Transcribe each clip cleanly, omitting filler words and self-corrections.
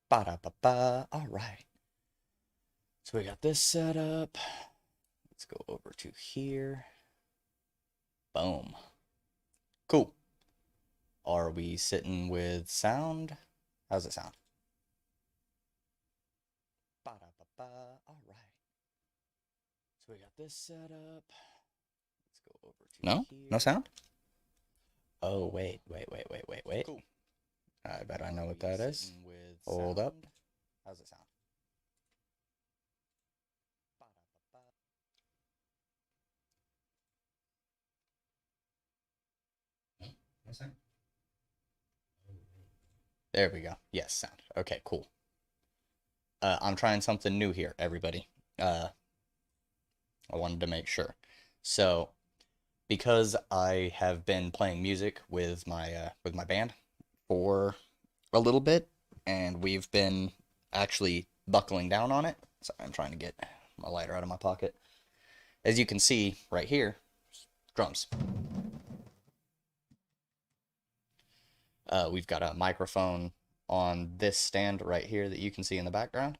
Ba-da-ba-ba. All right. So we got this set up. Let's go over to here. Boom. Cool. Are we sitting with sound? How's it sound? Ba-da-ba-ba. All right. So we got this set up. Let's go over to No? Here. No sound? Oh, wait. Cool. I bet I know what that is. Hold up. How's it sound? No sound? There we go. Yes, sound. Okay, cool. I'm trying something new here, everybody. I wanted to make sure. So, because I have been playing music with my band for a little bit, and we've been actually buckling down on it. Sorry, I'm trying to get my lighter out of my pocket. As you can see right here, drums. We've got a microphone on this stand right here that you can see in the background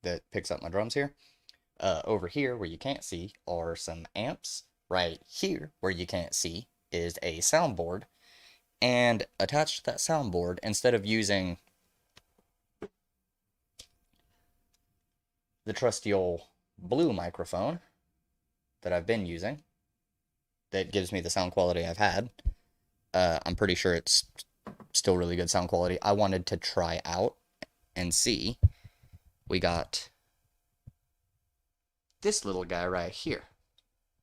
that picks up my drums here. Over here, where you can't see, are some amps. Right here, where you can't see, is a soundboard. And attached to that soundboard, instead of using the trusty old blue microphone that I've been using, that gives me the sound quality I've had, I'm pretty sure it's still really good sound quality. I wanted to try out and see. We got this little guy right here.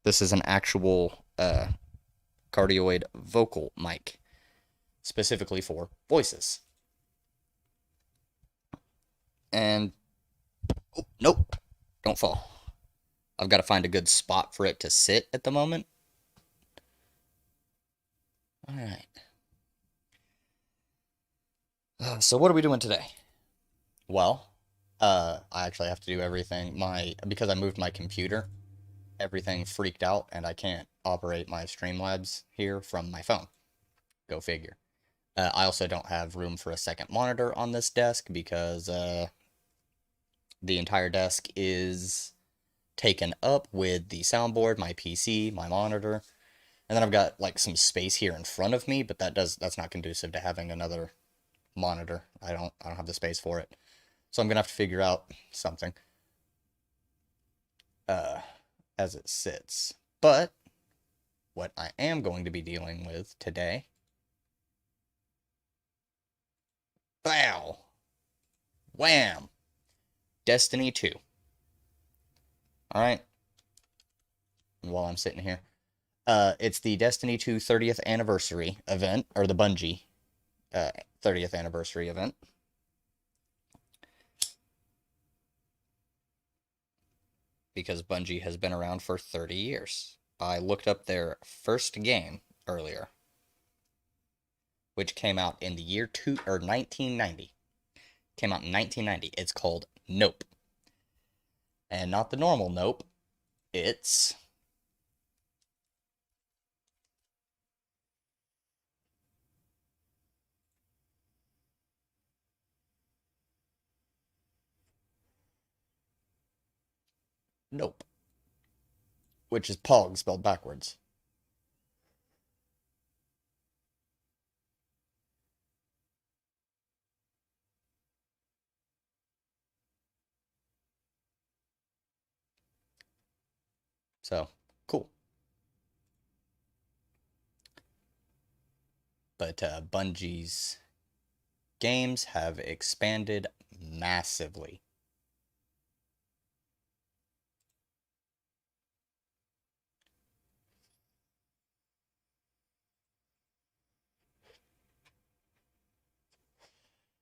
This is an actual cardioid vocal mic, specifically for voices. And, oh, nope, don't fall. I've got to find a good spot for it to sit at the moment. All right. So what are we doing today? Well, I actually have to do everything. Because I moved my computer, everything freaked out, and I can't operate my Streamlabs here from my phone. Go figure. I also don't have room for a second monitor on this desk because the entire desk is taken up with the soundboard, my PC, my monitor, and then I've got like some space here in front of me, but that's not conducive to having another monitor. I don't have the space for it. So I'm gonna have to figure out something as it sits. But what I am going to be dealing with today, bow, wham, Destiny 2. All right. While I'm sitting here, it's the Destiny 2 30th anniversary event, or the Bungie 30th anniversary event. Because Bungie has been around for 30 years. I looked up their first game earlier, which came out in the year 1990. Came out in 1990. It's called Nope. And not the normal Nope. It's Nope, which is Pog spelled backwards. So, cool. But Bungie's games have expanded massively.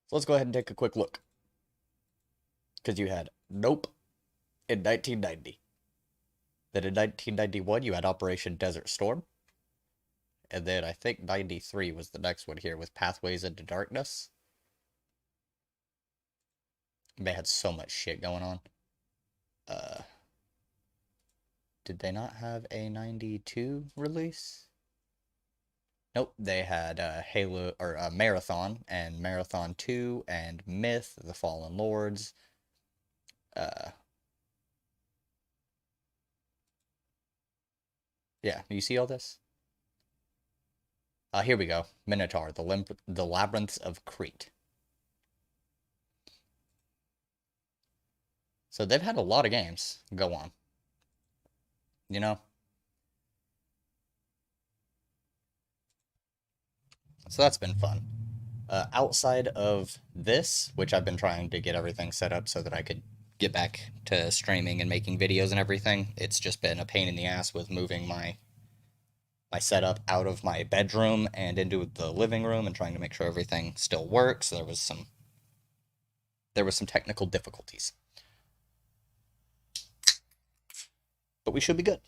So let's go ahead and take a quick look. Because you had Nope in 1990. Then in 1991, you had Operation Desert Storm. And then I think 93 was the next one here with Pathways into Darkness. They had so much shit going on. Did they not have a 92 release? Nope, they had Halo or Marathon and Marathon 2 and Myth, The Fallen Lords. Uh, yeah, you see all this? Here we go. Minotaur, the Labyrinths of Crete. So they've had a lot of games go on. You know? So that's been fun. Outside of this, which I've been trying to get everything set up so that I could get back to streaming and making videos and everything, it's just been a pain in the ass with moving my setup out of my bedroom and into the living room and trying to make sure everything still works. There was some technical difficulties. But we should be good.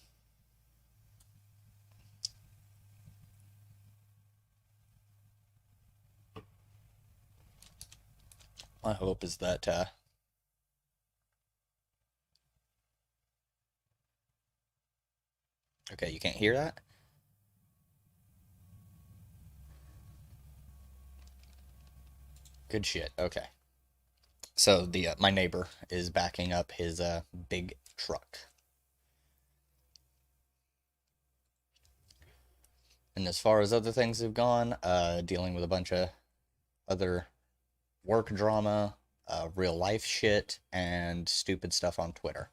My hope is that okay, you can't hear that? Good shit. Okay. So the my neighbor is backing up his big truck. And as far as other things have gone, dealing with a bunch of other work drama, real life shit, and stupid stuff on Twitter.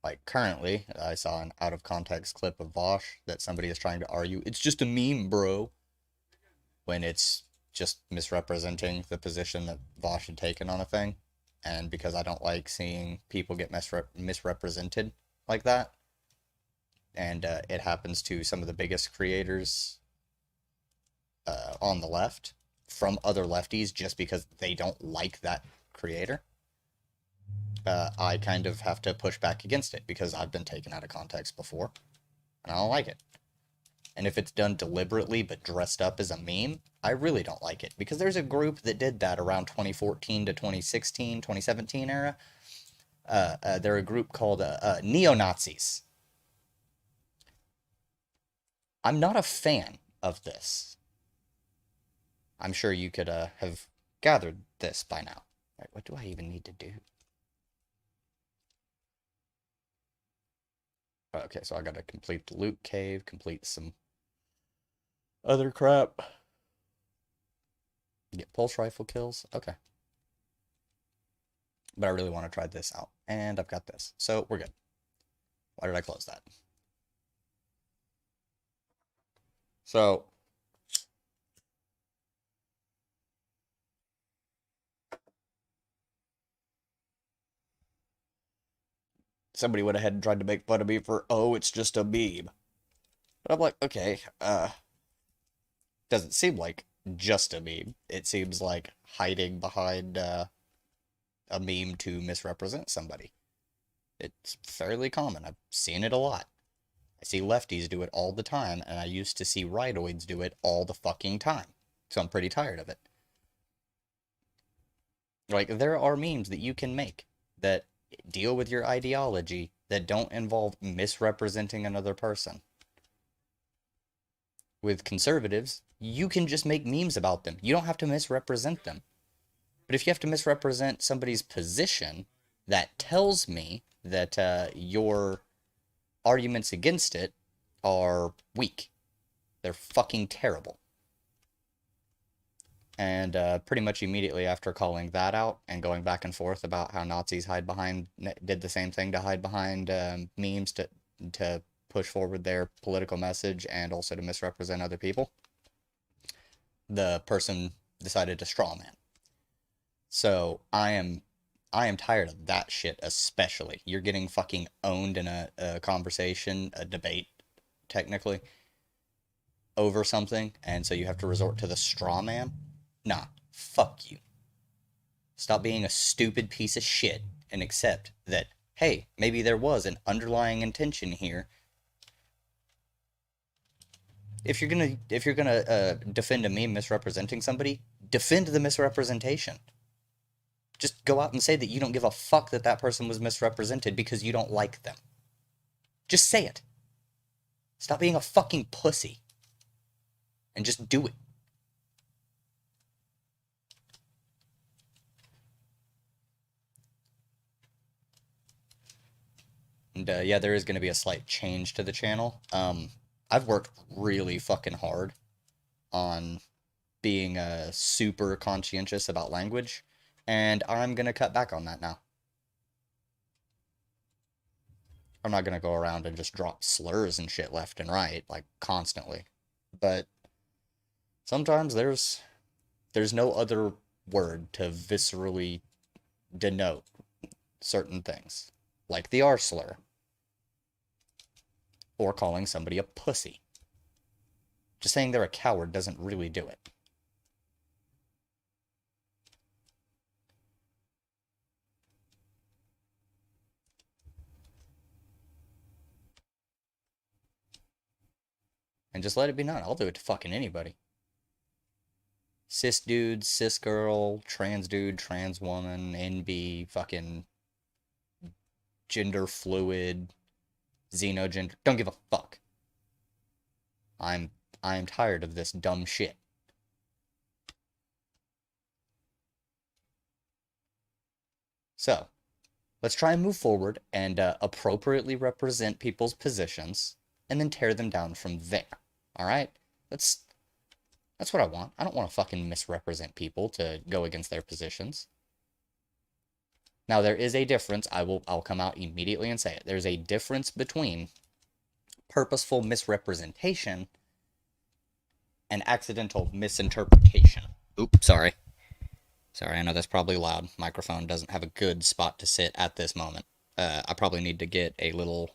Like currently, I saw an out of context clip of Vosh that somebody is trying to argue it's just a meme, bro, when it's just misrepresenting the position that Vosh had taken on a thing. And because I don't like seeing people get misrepresented like that, and it happens to some of the biggest creators on the left from other lefties just because they don't like that creator, I kind of have to push back against it because I've been taken out of context before, and I don't like it. And if it's done deliberately but dressed up as a meme, I really don't like it. Because there's a group that did that around 2014 to 2016, 2017 era. They're a group called Neo-Nazis. I'm not a fan of this. I'm sure you could have gathered this by now. Right, what do I even need to do? Okay, so I gotta complete the loot cave, complete some other crap. Get pulse rifle kills. Okay. But I really want to try this out. And I've got this. So we're good. Why did I close that? So somebody went ahead and tried to make fun of me for, oh, it's just a meme. But I'm like, okay, doesn't seem like just a meme. It seems like hiding behind a meme to misrepresent somebody. It's fairly common. I've seen it a lot. I see lefties do it all the time, and I used to see rightoids do it all the fucking time. So I'm pretty tired of it. Like, there are memes that you can make that deal with your ideology that don't involve misrepresenting another person. With conservatives, you can just make memes about them. You don't have to misrepresent them. But if you have to misrepresent somebody's position, that tells me that your arguments against it are weak. They're fucking terrible. And pretty much immediately after calling that out and going back and forth about how Nazis did the same thing to hide behind memes to push forward their political message and also to misrepresent other people, the person decided to straw man. So I am tired of that shit, especially. You're getting fucking owned in a conversation, a debate, technically, over something, and so you have to resort to the straw man. Nah, fuck you. Stop being a stupid piece of shit and accept that, hey, maybe there was an underlying intention here. If you're gonna defend a meme misrepresenting somebody, defend the misrepresentation. Just go out and say that you don't give a fuck that that person was misrepresented because you don't like them. Just say it. Stop being a fucking pussy. And just do it. And yeah, there is going to be a slight change to the channel. I've worked really fucking hard on being super conscientious about language, and I'm going to cut back on that now. I'm not going to go around and just drop slurs and shit left and right, like, constantly. But sometimes there's no other word to viscerally denote certain things, like the R slur, or calling somebody a pussy. Just saying they're a coward doesn't really do it. And just let it be known, I'll do it to fucking anybody. Cis dude, cis girl, trans dude, trans woman, NB, fucking gender fluid, xenogender. Don't give a fuck. I'm tired of this dumb shit. So, let's try and move forward and appropriately represent people's positions and then tear them down from there. Alright? That's what I want. I don't want to fucking misrepresent people to go against their positions. Now, there is a difference. I'll come out immediately and say it. There's a difference between purposeful misrepresentation and accidental misinterpretation. Oops, sorry. Sorry, I know that's probably loud. Microphone doesn't have a good spot to sit at this moment. I probably need to get a little...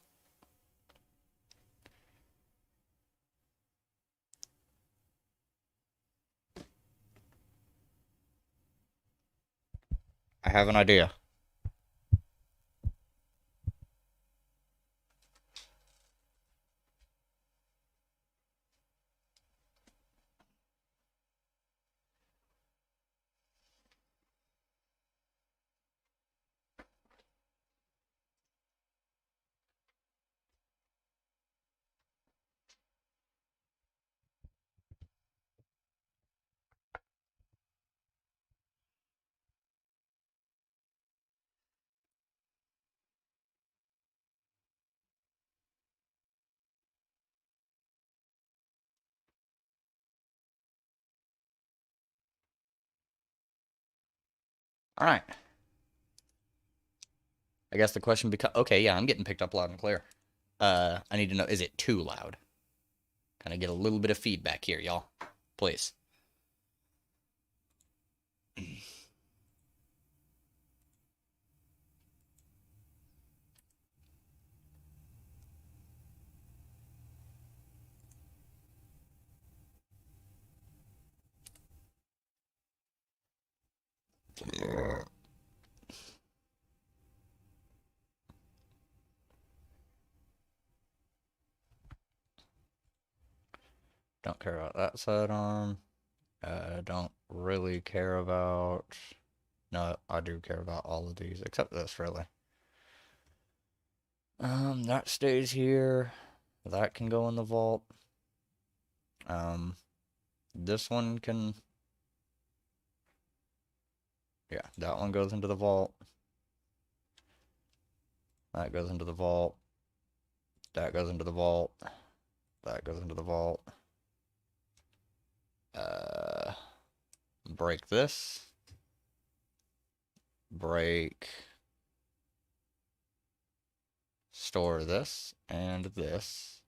I have an idea. Alright. I guess the question becomes... Okay, yeah, I'm getting picked up loud and clear. I need to know, is it too loud? Kind of get a little bit of feedback here, y'all. Please. Don't care about that sidearm. Don't really care about... No, I do care about all of these, except this, really. That stays here. That can go in the vault. This one can... Yeah, that one goes into the vault. That goes into the vault. That goes into the vault. That goes into the vault. Break this. Break. Store this and this.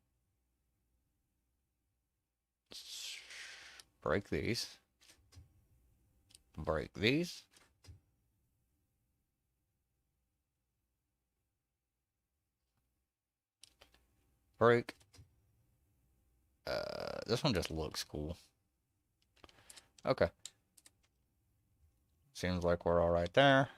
Break these. Break these. Break. This one just looks cool. Okay. Seems like we're all right there.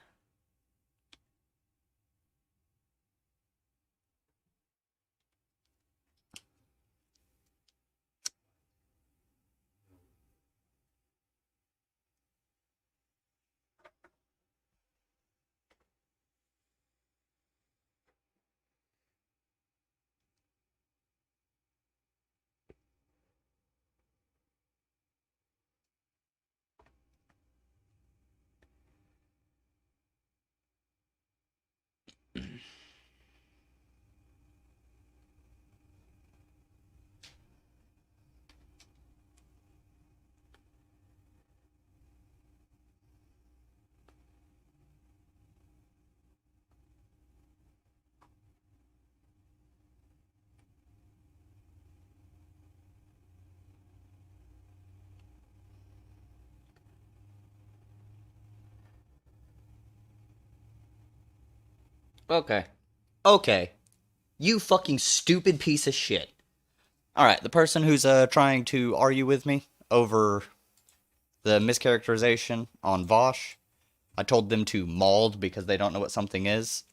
Okay. Okay. You fucking stupid piece of shit. Alright, the person who's trying to argue with me over the mischaracterization on Vosh, I told them to mauled because they don't know what something is.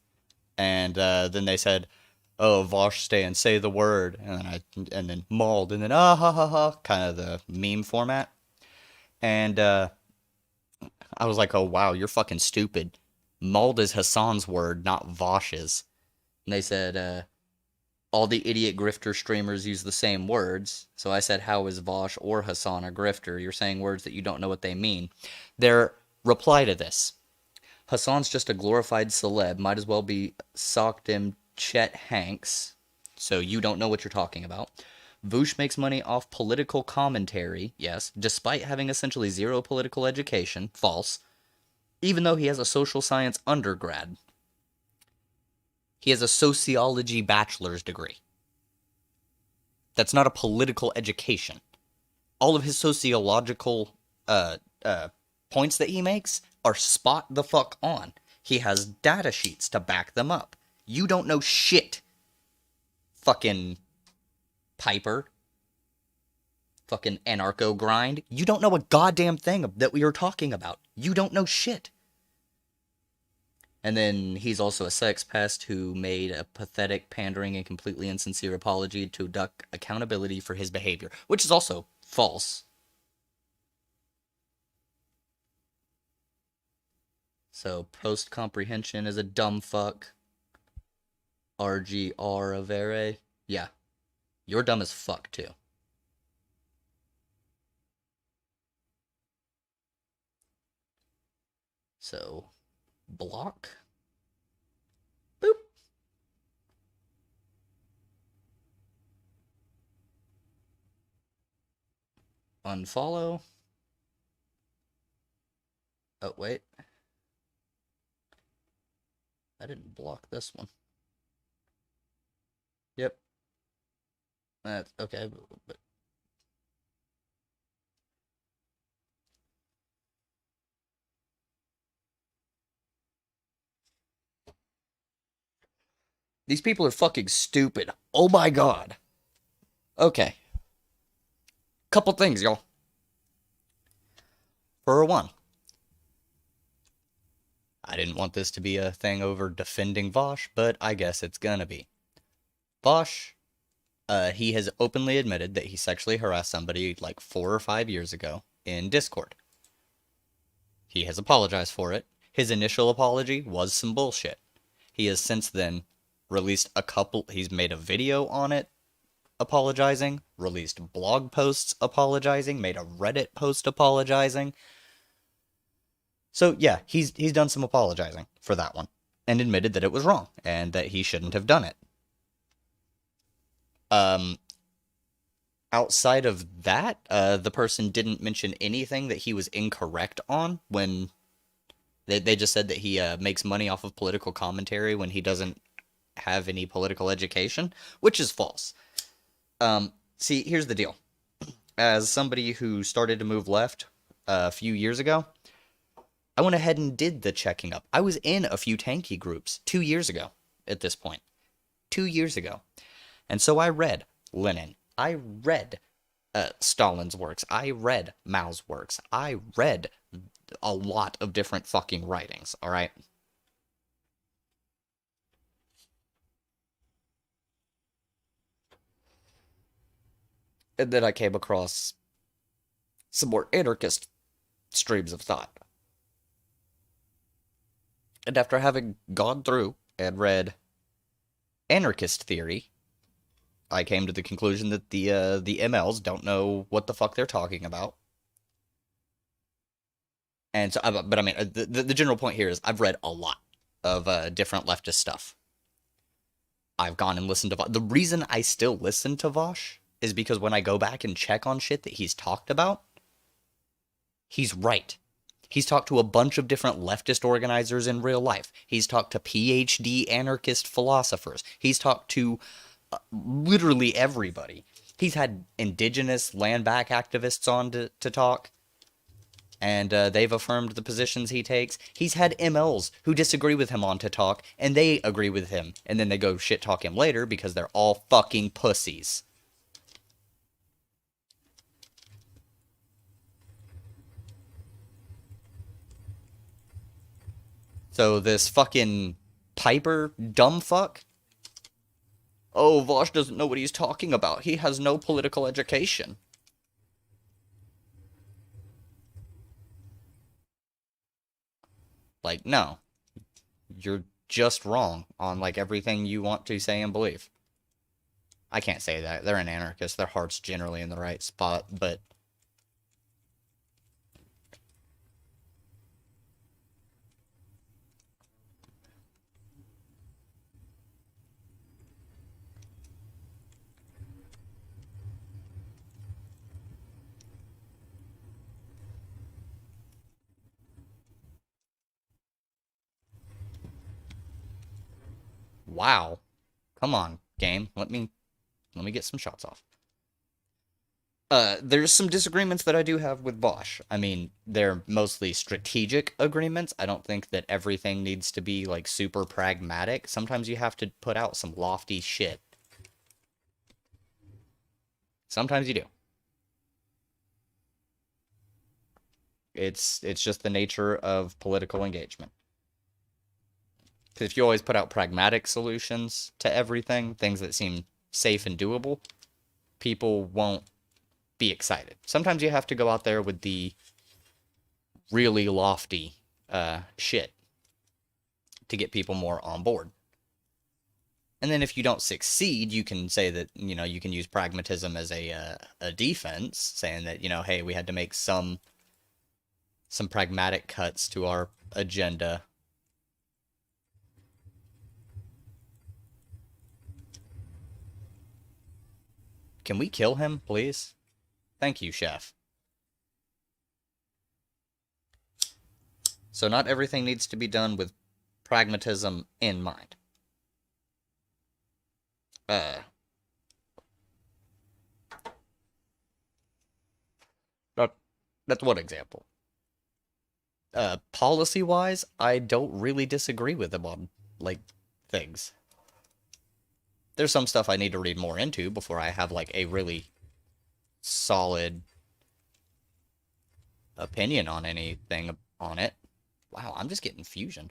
And then they said, "Oh, Vosh, stay and say the word," and then mauled, and then ah ha ha ha, kind of the meme format. And I was like, "Oh wow, you're fucking stupid. Mauled is Hassan's word, not Vosh's." And they said, "All the idiot grifter streamers use the same words." So I said, "How is Vosh or Hassan a grifter? You're saying words that you don't know what they mean." Their reply to this: Hassan's just a glorified celeb. Might as well be socked him Chet Hanks. So you don't know what you're talking about. Voosh makes money off political commentary, yes, despite having essentially zero political education, false, even though he has a social science undergrad. He has a sociology bachelor's degree. That's not a political education. All of his sociological points that he makes are spot the fuck on. He has data sheets to back them up. You don't know shit. Fucking Piper. Fucking anarcho grind. You don't know a goddamn thing that we are talking about. You don't know shit. And then he's also a sex pest who made a pathetic, pandering, and completely insincere apology to duck accountability for his behavior, which is also false. So, post comprehension is a dumb fuck. RGR Avere. Yeah. You're dumb as fuck, too. So, block. Boop. Unfollow. Oh, wait. I didn't block this one. Yep. That's okay, but these people are fucking stupid. Oh my god. Okay. Couple things, y'all. For one, I didn't want this to be a thing over defending Vosh, but I guess it's gonna be. Vosh, he has openly admitted that he sexually harassed somebody like 4 or 5 years ago in Discord. He has apologized for it. His initial apology was some bullshit. He has since then released he's made a video on it apologizing, released blog posts apologizing, made a Reddit post apologizing. So yeah, he's done some apologizing for that one and admitted that it was wrong and that he shouldn't have done it. Outside of that, the person didn't mention anything that he was incorrect on when they just said that he makes money off of political commentary when he doesn't have any political education, which is false. See, here's the deal. As somebody who started to move left a few years ago, I went ahead and did the checking up. I was in a few tanky groups 2 years ago at this point. 2 years ago. And so I read Lenin. I read Stalin's works. I read Mao's works. I read a lot of different fucking writings, alright? And then I came across some more anarchist streams of thought. And after having gone through and read anarchist theory, I came to the conclusion that the MLs don't know what the fuck they're talking about. And so, but I mean, the general point here is I've read a lot of different leftist stuff. I've gone and listened to Vosh. The reason I still listen to Vosh is because when I go back and check on shit that he's talked about, he's right. He's talked to a bunch of different leftist organizers in real life. He's talked to PhD anarchist philosophers. He's talked to literally everybody. He's had indigenous land back activists on to talk. And they've affirmed the positions he takes. He's had MLs who disagree with him on to talk, and they agree with him, and then they go shit talk him later because they're all fucking pussies. So this fucking Piper dumb fuck. Oh, Vosh doesn't know what he's talking about. He has no political education. Like, no. You're just wrong on, like, everything you want to say and believe. I can't say that. They're an anarchist. Their heart's generally in the right spot, but... Wow. Come on, game. Let me get some shots off. There's some disagreements that I do have with Bosch. I mean, they're mostly strategic agreements. I don't think that everything needs to be, like, super pragmatic. Sometimes you have to put out some lofty shit. Sometimes you do. It's just the nature of political engagement. Because if you always put out pragmatic solutions to everything, things that seem safe and doable, people won't be excited. Sometimes you have to go out there with the really lofty shit to get people more on board. And then if you don't succeed, you can say that, you know, you can use pragmatism as a defense, saying that, you know, hey, we had to make some pragmatic cuts to our agenda. Can we kill him, please? Thank you, chef. So not everything needs to be done with pragmatism in mind. That's one example. Policy-wise, I don't really disagree with him on, like, things. There's some stuff I need to read more into before I have, like, a really solid opinion on anything on it. Wow, I'm just getting fusion.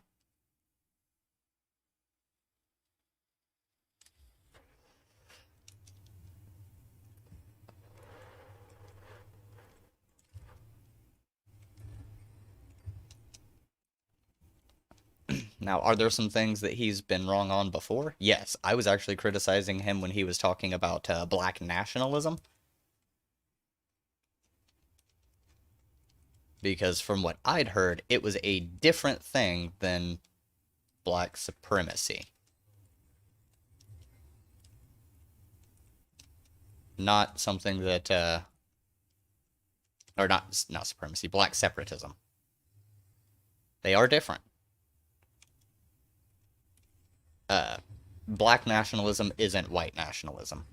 Now, are there some things that he's been wrong on before? Yes, I was actually criticizing him when he was talking about black nationalism. Because from what I'd heard, it was a different thing than black supremacy. Not something that, or not supremacy, black separatism. They are different. Black nationalism isn't white nationalism.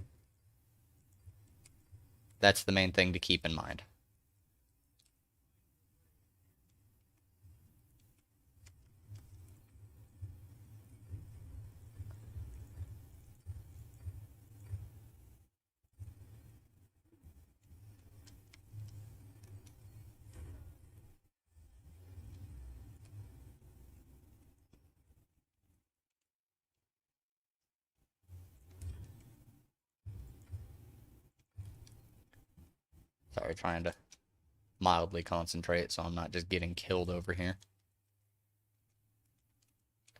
That's the main thing to keep in mind. Sorry, trying to mildly concentrate so I'm not just getting killed over here.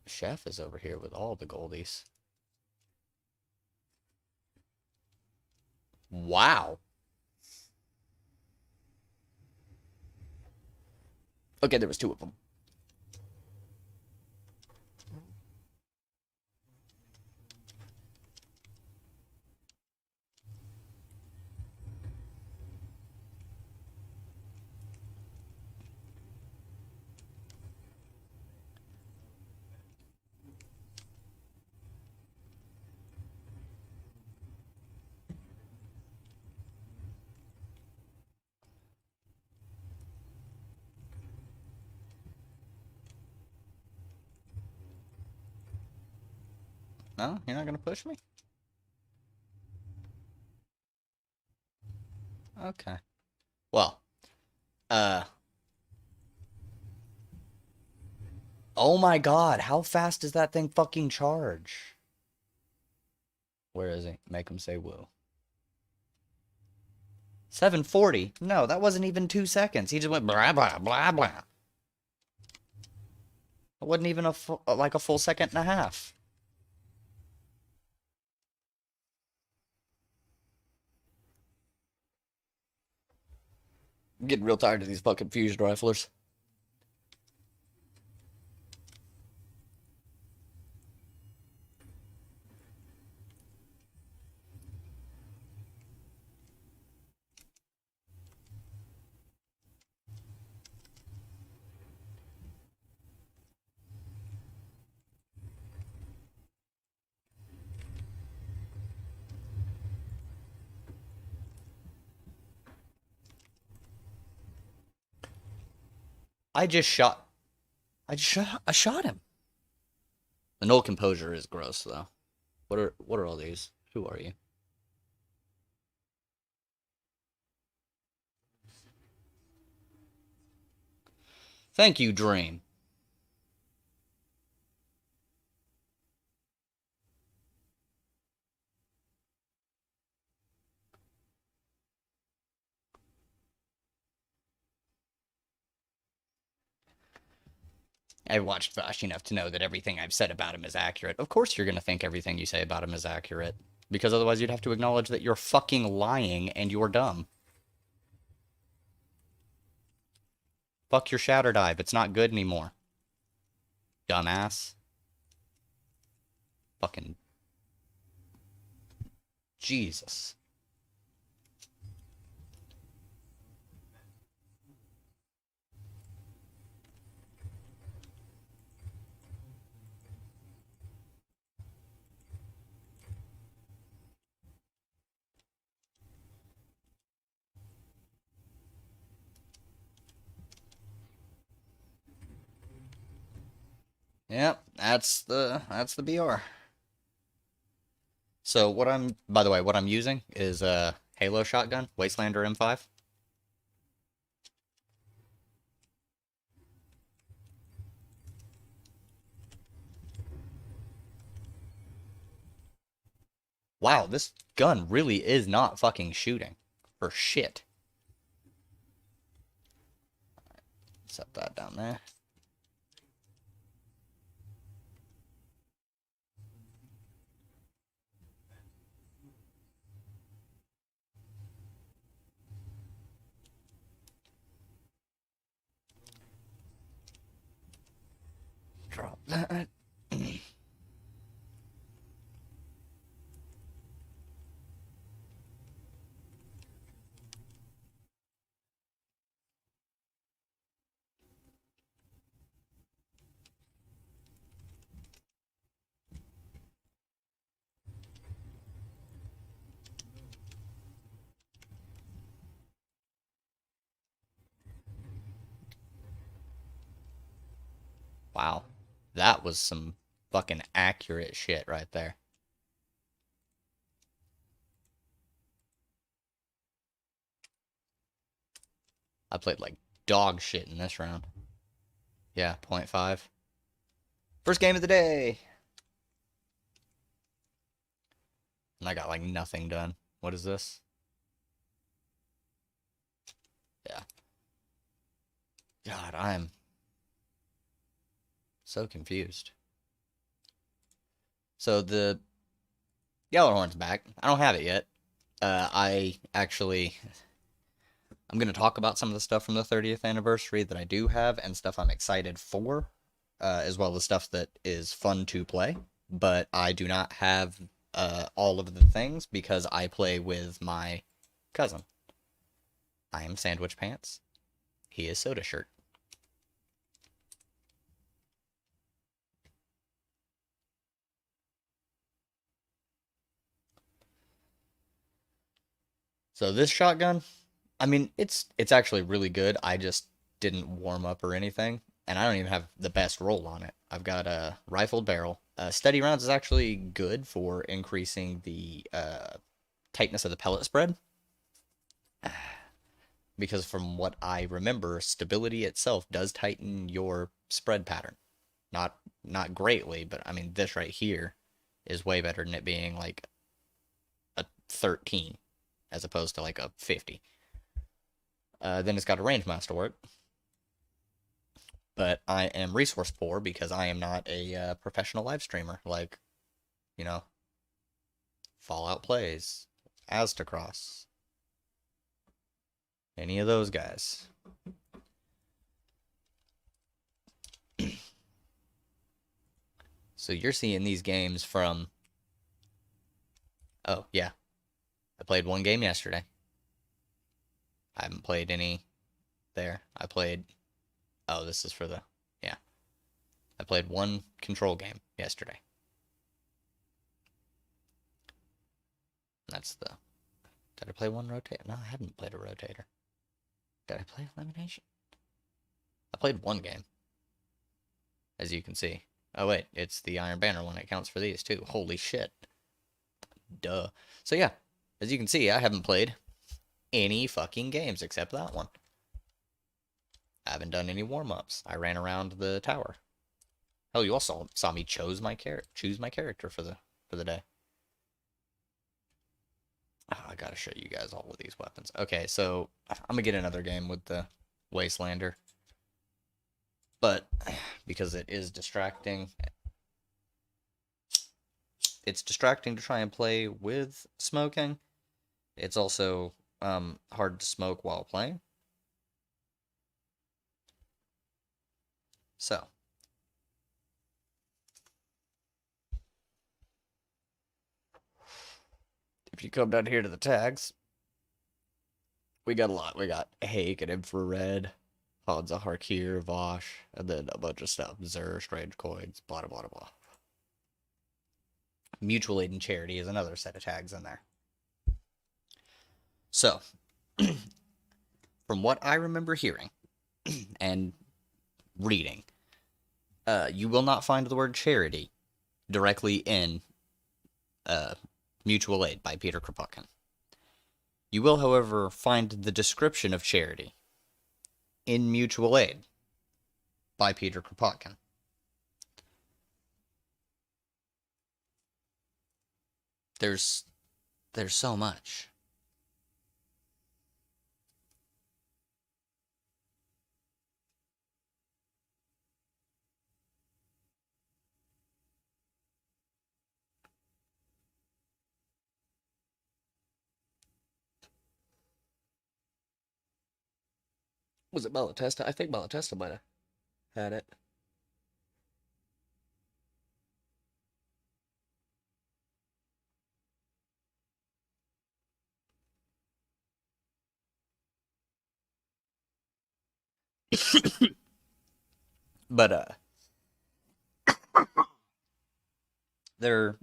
Chef is over here with all the goldies. Wow. Okay, there was two of them. No, you're not gonna push me? Okay. Well, uh... oh my god, how fast does that thing fucking charge? Where is he? Make him say woo. 740? No, that wasn't even 2 seconds. He just went blah, blah, blah, blah. It wasn't even like a full second and a half. I'm getting real tired of these fucking fusion riflers. I shot him. The null composure is gross though. What are all these? Who are you? Thank you, Dream. I've watched Vash enough to know that everything I've said about him is accurate. Of course you're going to think everything you say about him is accurate. Because otherwise you'd have to acknowledge that you're fucking lying and you're dumb. Fuck your shatter dive. It's not good anymore. Dumbass. Fucking... Jesus. Yep, that's the BR. So what I'm, by the way, what I'm using is a Halo shotgun, Wastelander M5. Wow, this gun really is not fucking shooting for shit. Set that down there. Drop that. Wow, that was some fucking accurate shit right there. I played like dog shit in this round. Yeah, 0.5. First game of the day. And I got like nothing done. What is this? Yeah. God, I'm so confused. So the Yellowhorn's back. I don't have it yet. I'm going to talk about some of the stuff from the 30th anniversary that I do have and stuff I'm excited for, as well as stuff that is fun to play. But I do not have all of the things because I play with my cousin. I am Sandwhichpants. He is Soda Shirt. So this shotgun, I mean, it's actually really good. I just didn't warm up or anything, and I don't even have the best roll on it. I've got a rifled barrel, Steady rounds is actually good for increasing the tightness of the pellet spread. Because from what I remember, stability itself does tighten your spread pattern. Not greatly, but I mean this right here is way better than it being like a 13 as opposed to like a 50. Then it's got a range mouse to it. But I am resource poor because I am not a professional live streamer like, you know, Fallout Plays, Aztecross, any of those guys. So you're seeing these games from... Oh, yeah. I played one game yesterday. I haven't played any there. I played... Oh, this is for the... Yeah. I played one control game yesterday. That's the... Did I play one rotator? No, I hadn't played a rotator. Did I play elimination? I played one game. As you can see. Oh, wait. It's the Iron Banner one. It counts for these, too. Holy shit. Duh. So, yeah. As you can see, I haven't played any fucking games except that one. I haven't done any warm-ups. I ran around the tower. Hell, you also saw me choose my character for the day. Oh, I gotta show you guys all of these weapons. Okay, so I'm gonna get another game with the Wastelander. But because it is distracting, it's distracting to try and play with smoking. It's also hard to smoke while playing. So, if you come down here to the tags, we got a lot. We got Hake and Infrared, Hansa, Harkir, Vosh, and then a bunch of stuff. Bxr, Strange Coins, blah, blah, blah, blah. Mutual Aid and Charity is another set of tags in there. So, from what I remember hearing and reading, you will not find the word charity directly in Mutual Aid by Peter Kropotkin. You will, however, find the description of charity in Mutual Aid by Peter Kropotkin. There's so much. Was it Malatesta? I think Malatesta might have had it. But there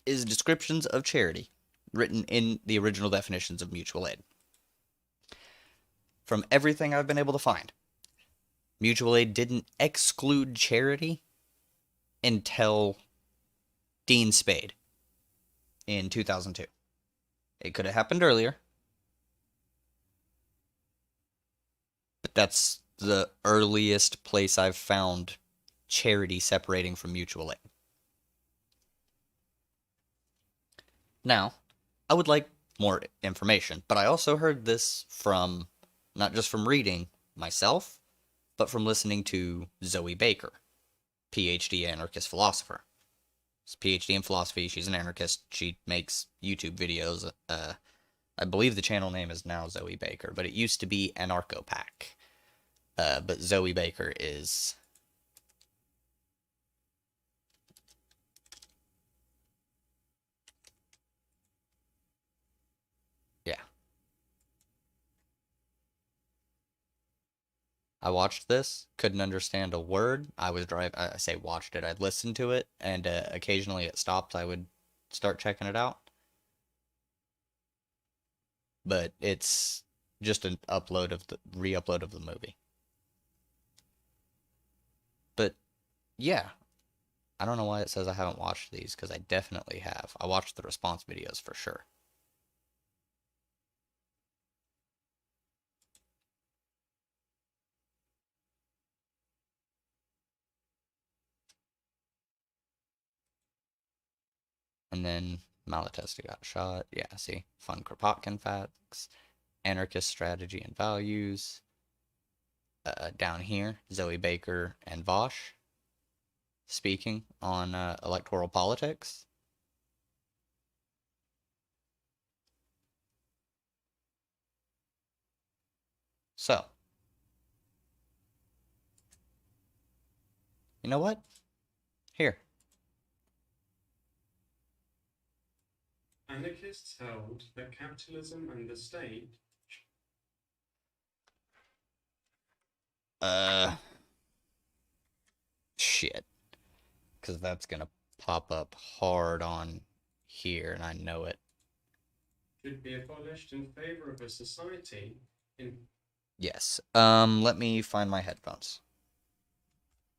is descriptions of charity written in the original definitions of mutual aid. From everything I've been able to find, mutual aid didn't exclude charity until Dean Spade in 2002. It could have happened earlier, but that's the earliest place I've found charity separating from mutual aid. Now, I would like more information, but I also heard this from, not just from reading myself, but from listening to Zoe Baker, PhD anarchist philosopher. She's PhD in philosophy, she's an anarchist, she makes YouTube videos. I believe the channel name is now Zoe Baker, but it used to be Anarcho-Pack. But Zoe Baker is... Yeah. I watched this, couldn't understand a word. I say watched it, I'd listened to it, and occasionally it stopped, I would start checking it out. But it's just an re-upload of the movie. But, yeah. I don't know why it says I haven't watched these, because I definitely have. I watched the response videos for sure. And then Malatesta got shot. Yeah, see. Fun Kropotkin facts. Anarchist strategy and values. Down here, Zoe Baker and Vosh speaking on electoral politics. So, you know what? Here. Anarchists held that capitalism and the state. Shit. Because that's gonna pop up hard on here, and I know it. Should be abolished in favor of a society in. Yes. Let me find my headphones.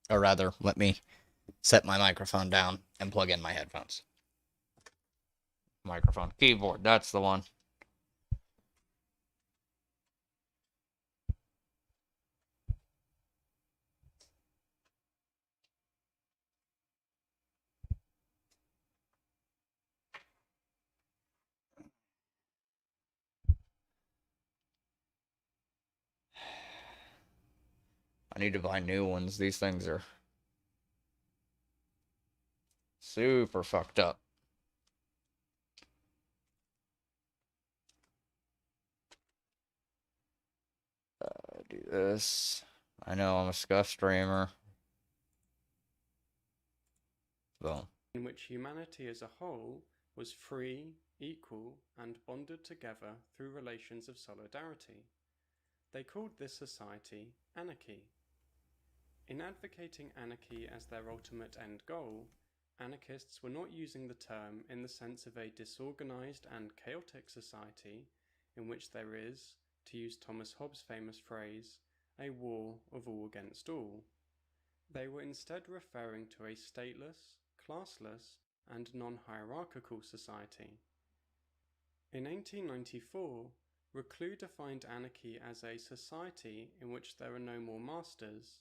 Or rather, let me set my microphone down and plug in my headphones. Microphone. Keyboard, that's the one. I need to buy new ones. These things are super fucked up. Do this. I know I'm a scuff streamer. Boom. In which humanity as a whole was free, equal, and bonded together through relations of solidarity. They called this society anarchy. In advocating anarchy as their ultimate end goal, anarchists were not using the term in the sense of a disorganized and chaotic society in which there is, to use Thomas Hobbes' famous phrase, a war of all against all. They were instead referring to a stateless, classless, and non-hierarchical society. In 1894, Reclus defined anarchy as a society in which there are no more masters,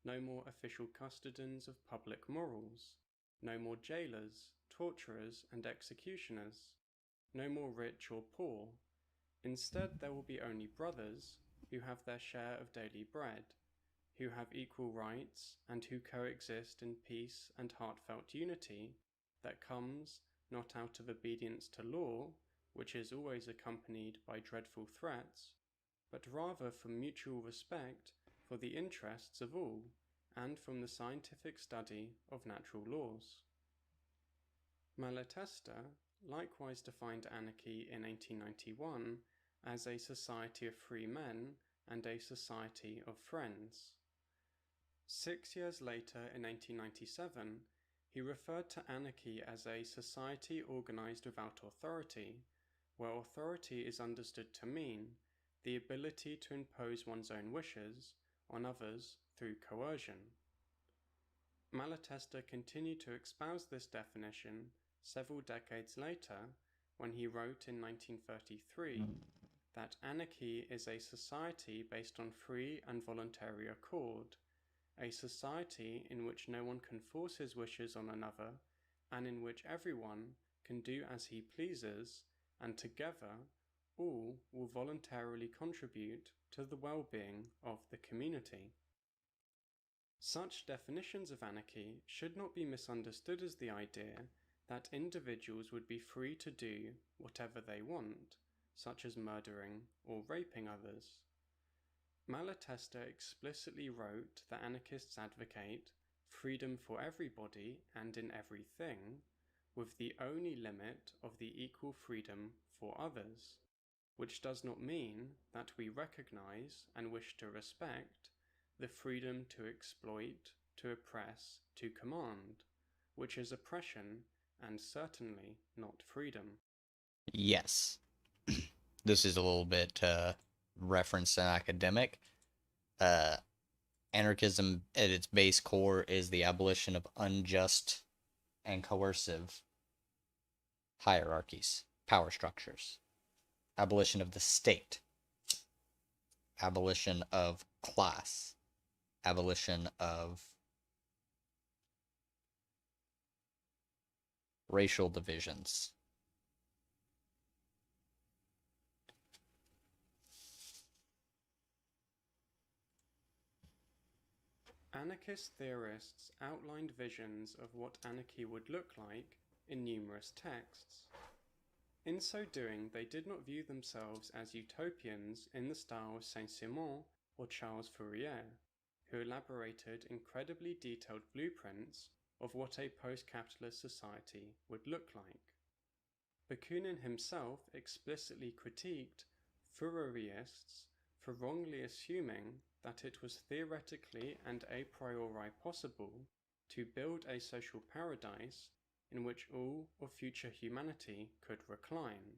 no more official custodians of public morals, no more jailers, torturers, and executioners, no more rich or poor. Instead, there will be only brothers who have their share of daily bread, who have equal rights, and who coexist in peace and heartfelt unity that comes not out of obedience to law, which is always accompanied by dreadful threats, but rather from mutual respect for the interests of all and from the scientific study of natural laws. Malatesta likewise defined anarchy in 1891 as a society of free men and a society of friends. 6 years later, in 1897, he referred to anarchy as a society organized without authority, where authority is understood to mean the ability to impose one's own wishes on others through coercion. Malatesta continued to espouse this definition several decades later when he wrote in 1933 that anarchy is a society based on free and voluntary accord, a society in which no one can force his wishes on another, and in which everyone can do as he pleases, and together all will voluntarily contribute to the well-being of the community. Such definitions of anarchy should not be misunderstood as the idea that individuals would be free to do whatever they want, such as murdering or raping others. Malatesta explicitly wrote that anarchists advocate freedom for everybody and in everything, with the only limit of the equal freedom for others, which does not mean that we recognize and wish to respect the freedom to exploit, to oppress, to command, which is oppression and certainly not freedom. Yes. This is a little bit referenced and academic. Anarchism at its base core is the abolition of unjust and coercive hierarchies, power structures, abolition of the state, abolition of class, abolition of racial divisions. Anarchist theorists outlined visions of what anarchy would look like in numerous texts. In so doing, they did not view themselves as utopians in the style of Saint-Simon or Charles Fourier, who elaborated incredibly detailed blueprints of what a post-capitalist society would look like. Bakunin himself explicitly critiqued Fourierists for wrongly assuming that it was theoretically and a priori possible to build a social paradise in which all of future humanity could recline.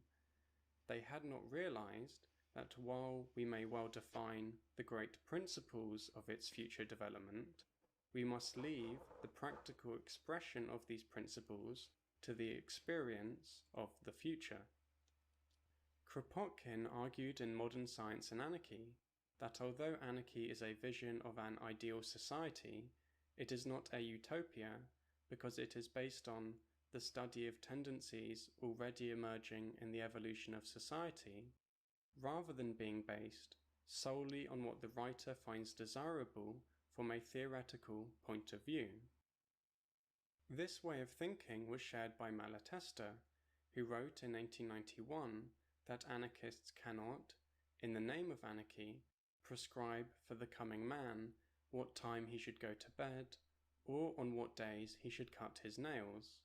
They had not realized that while we may well define the great principles of its future development, we must leave the practical expression of these principles to the experience of the future. Kropotkin argued in Modern Science and Anarchy that although anarchy is a vision of an ideal society, it is not a utopia because it is based on the study of tendencies already emerging in the evolution of society, rather than being based solely on what the writer finds desirable from a theoretical point of view. This way of thinking was shared by Malatesta, who wrote in 1891 that anarchists cannot, in the name of anarchy, prescribe for the coming man what time he should go to bed, or on what days he should cut his nails.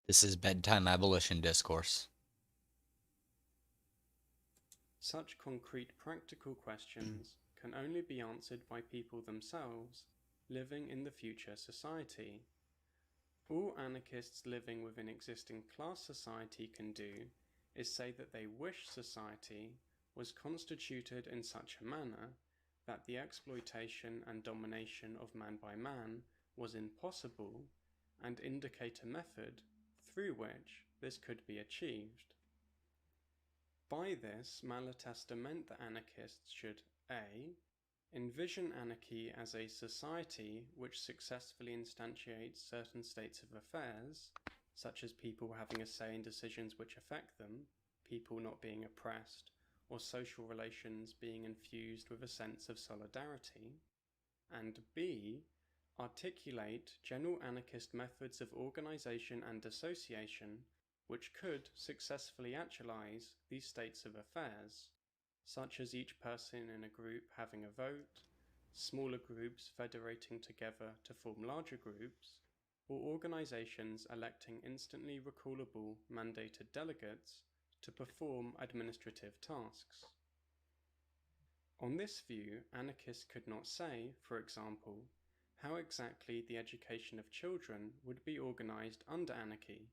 This is bedtime abolition discourse. Such concrete practical questions can only be answered by people themselves living in the future society. All anarchists living within existing class society can do is say that they wish society was constituted in such a manner that the exploitation and domination of man by man was impossible, and indicate a method through which this could be achieved. By this, Malatesta meant that anarchists should a. envision anarchy as a society which successfully instantiates certain states of affairs, such as people having a say in decisions which affect them, people not being oppressed, or social relations being infused with a sense of solidarity, and b. articulate general anarchist methods of organization and association which could successfully actualize these states of affairs, such as each person in a group having a vote, smaller groups federating together to form larger groups, or organizations electing instantly recallable mandated delegates to perform administrative tasks. On this view, anarchists could not say, for example, how exactly the education of children would be organized under anarchy,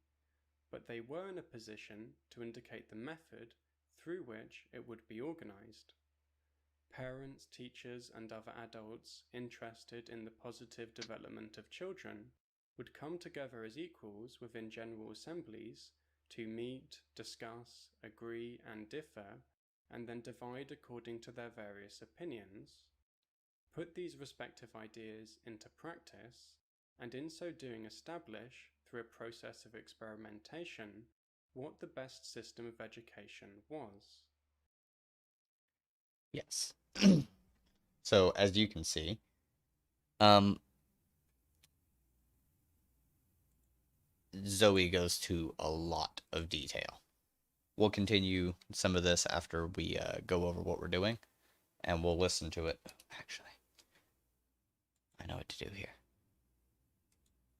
but they were in a position to indicate the method through which it would be organized. Parents, teachers, and other adults interested in the positive development of children would come together as equals within general assemblies to meet, discuss, agree, and differ, and then divide according to their various opinions, put these respective ideas into practice, and in so doing establish, through a process of experimentation, what the best system of education was. Yes. So, as you can see, Zoe goes to a lot of detail. We'll continue some of this after we go over what we're doing, and we'll listen to it. Actually, I know what to do here.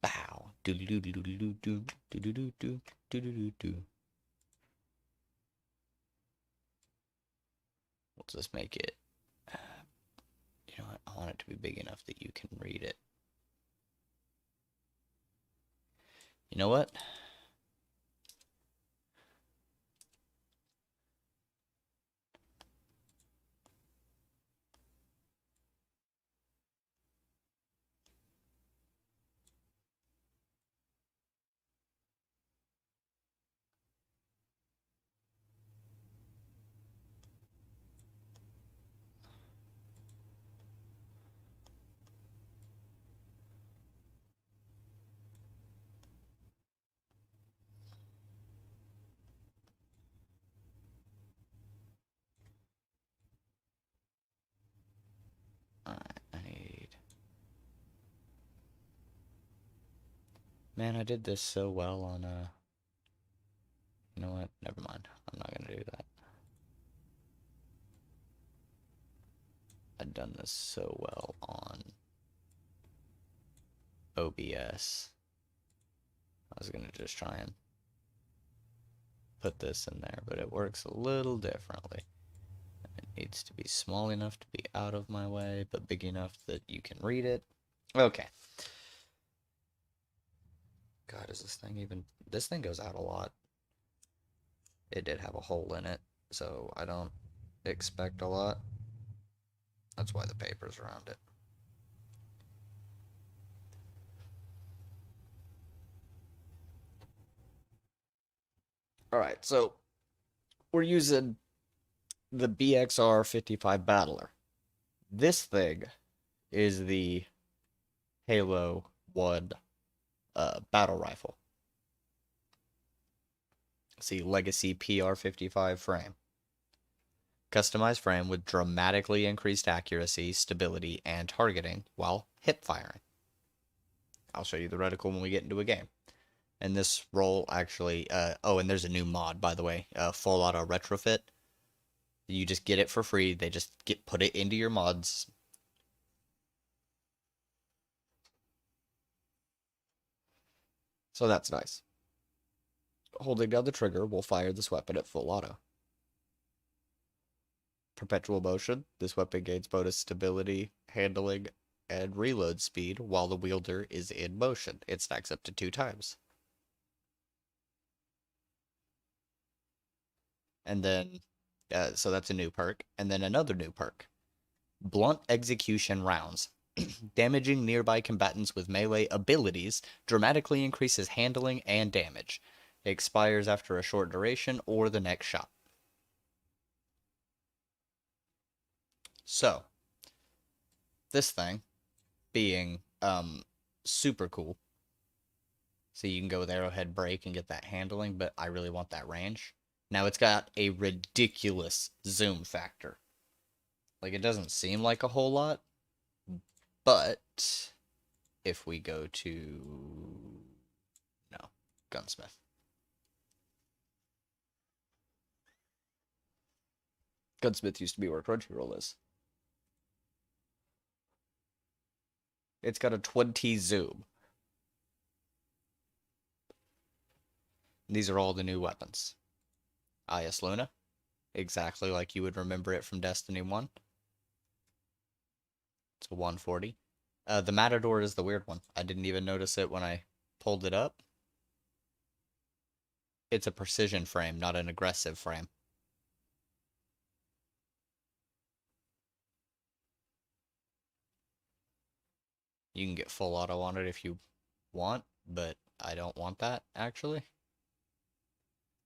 Bow. Do do do do do do do do do do do do do. We'll just make it. You know what? I want it to be big enough that you can read it. You know what? Man, I did this so well on, you know what? Never mind. I'm not gonna do that. I've done this so well on OBS. I was gonna just try and put this in there, but it works a little differently. It needs to be small enough to be out of my way, but big enough that you can read it. Okay. God, is this thing even... This thing goes out a lot. It did have a hole in it, so I don't expect a lot. That's why the paper's around it. Alright, so we're using the Bxr55 Battler. This thing is the Halo 1 battle rifle. See, Legacy PR55 frame. Customized frame with dramatically increased accuracy, stability, and targeting while hip firing. I'll show you the reticle when we get into a game. And this roll actually, oh, and there's a new mod, by the way, Full Auto Retrofit. You just get it for free. They just put it into your mods. So that's nice. Holding down the trigger will fire this weapon at full auto. Perpetual motion. This weapon gains bonus stability, handling, and reload speed while the wielder is in motion. It stacks up to 2 times. And then, so that's a new perk. And then another new perk. Blunt execution rounds. Damaging nearby combatants with melee abilities dramatically increases handling and damage. It expires after a short duration or the next shot. So, this thing being super cool. So you can go with arrowhead break and get that handling, but I really want that range. Now it's got a ridiculous zoom factor. Like, it doesn't seem like a whole lot, but if we go to, no, gunsmith. Gunsmith used to be where Crunchyroll is. It's got a 20 zoom. These are all the new weapons. IS Luna, exactly like you would remember it from Destiny 1. It's a 140. The Matador is the weird one. I didn't even notice it when I pulled it up. It's a precision frame, not an aggressive frame. You can get full auto on it if you want, but I don't want that, actually.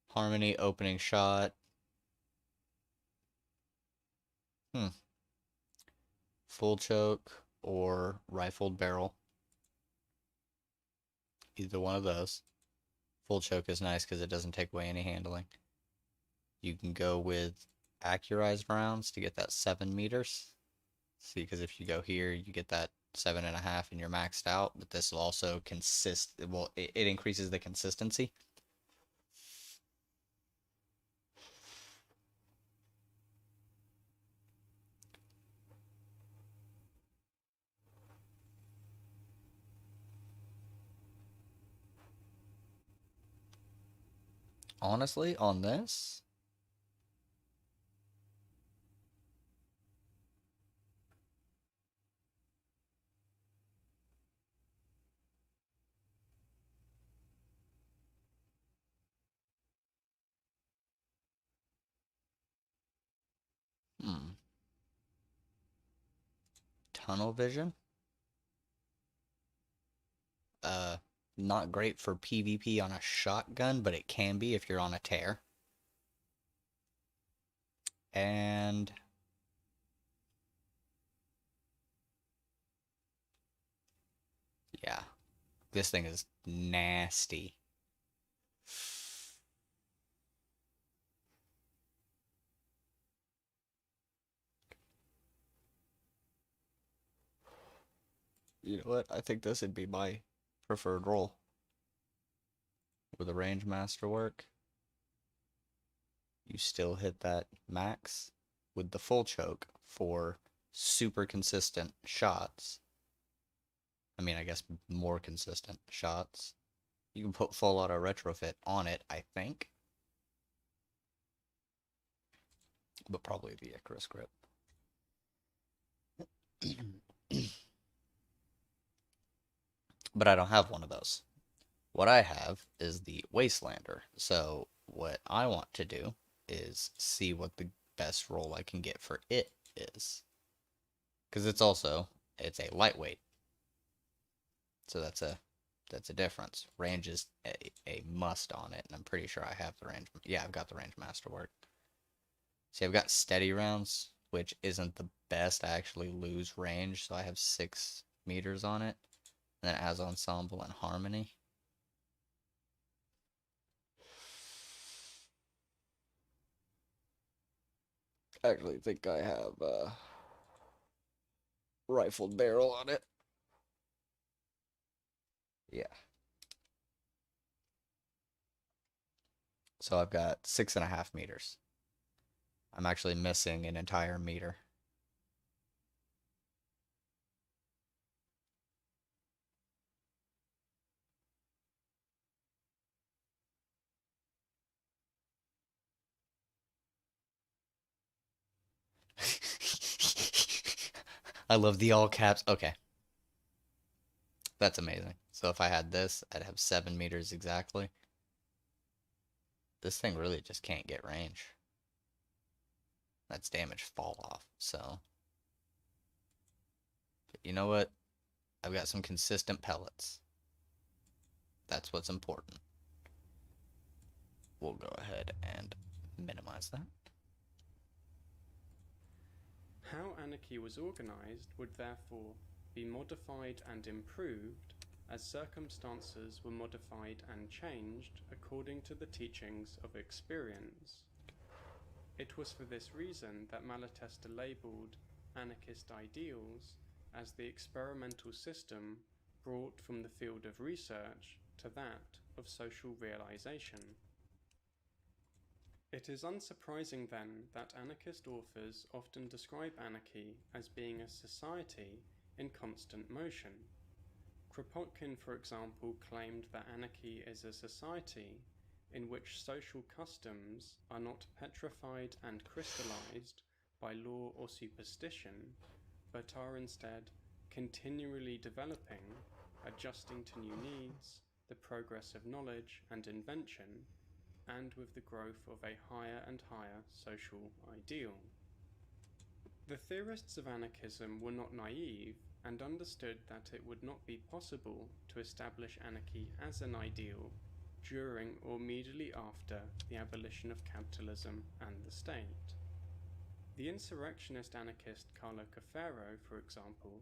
Harmony, opening shot. Full choke or rifled barrel. Either one of those. Full choke is nice because it doesn't take away any handling. You can go with accurized rounds to get that 7 meters. See, because if you go here, you get that 7.5 and you're maxed out, but this will also it increases the consistency. Honestly, on this, tunnel vision. Not great for PvP on a shotgun, but it can be if you're on a tear. And yeah, this thing is nasty. You know what? I think this would be my preferred role. with a range masterwork, you still hit that max with the full choke for super consistent shots. I mean, I guess more consistent shots. You can put full auto retrofit on it, I think. But probably the Icarus grip. But I don't have one of those. What I have is the Wastelander. So what I want to do is see what the best roll I can get for it is. Because it's a lightweight. So that's a difference. Range is a must on it, and I'm pretty sure I have the range. Yeah, I've got the range masterwork. See, I've got steady rounds, which isn't the best. I actually lose range, so I have 6 meters on it. And then it has ensemble and harmony. I actually think I have rifled barrel on it. Yeah. So I've got 6.5 meters. I'm actually missing an entire meter. I love the all caps. Okay. That's amazing. So if I had this, I'd have 7 meters exactly. This thing really just can't get range. That's damage fall off, so. But you know what? I've got some consistent pellets. That's what's important. We'll go ahead and minimize that. How Anarchy was organised would therefore be modified and improved as circumstances were modified and changed according to the teachings of experience. It was for this reason that Malatesta labelled anarchist ideals as the experimental system brought from the field of research to that of social realisation. It is unsurprising then that anarchist authors often describe anarchy as being a society in constant motion. Kropotkin, for example, claimed that anarchy is a society in which social customs are not petrified and crystallized by law or superstition, but are instead continually developing, adjusting to new needs, the progress of knowledge and invention, and with the growth of a higher and higher social ideal. The theorists of anarchism were not naive and understood that it would not be possible to establish anarchy as an ideal during or immediately after the abolition of capitalism and the state. The insurrectionist anarchist Carlo Caffaro, for example,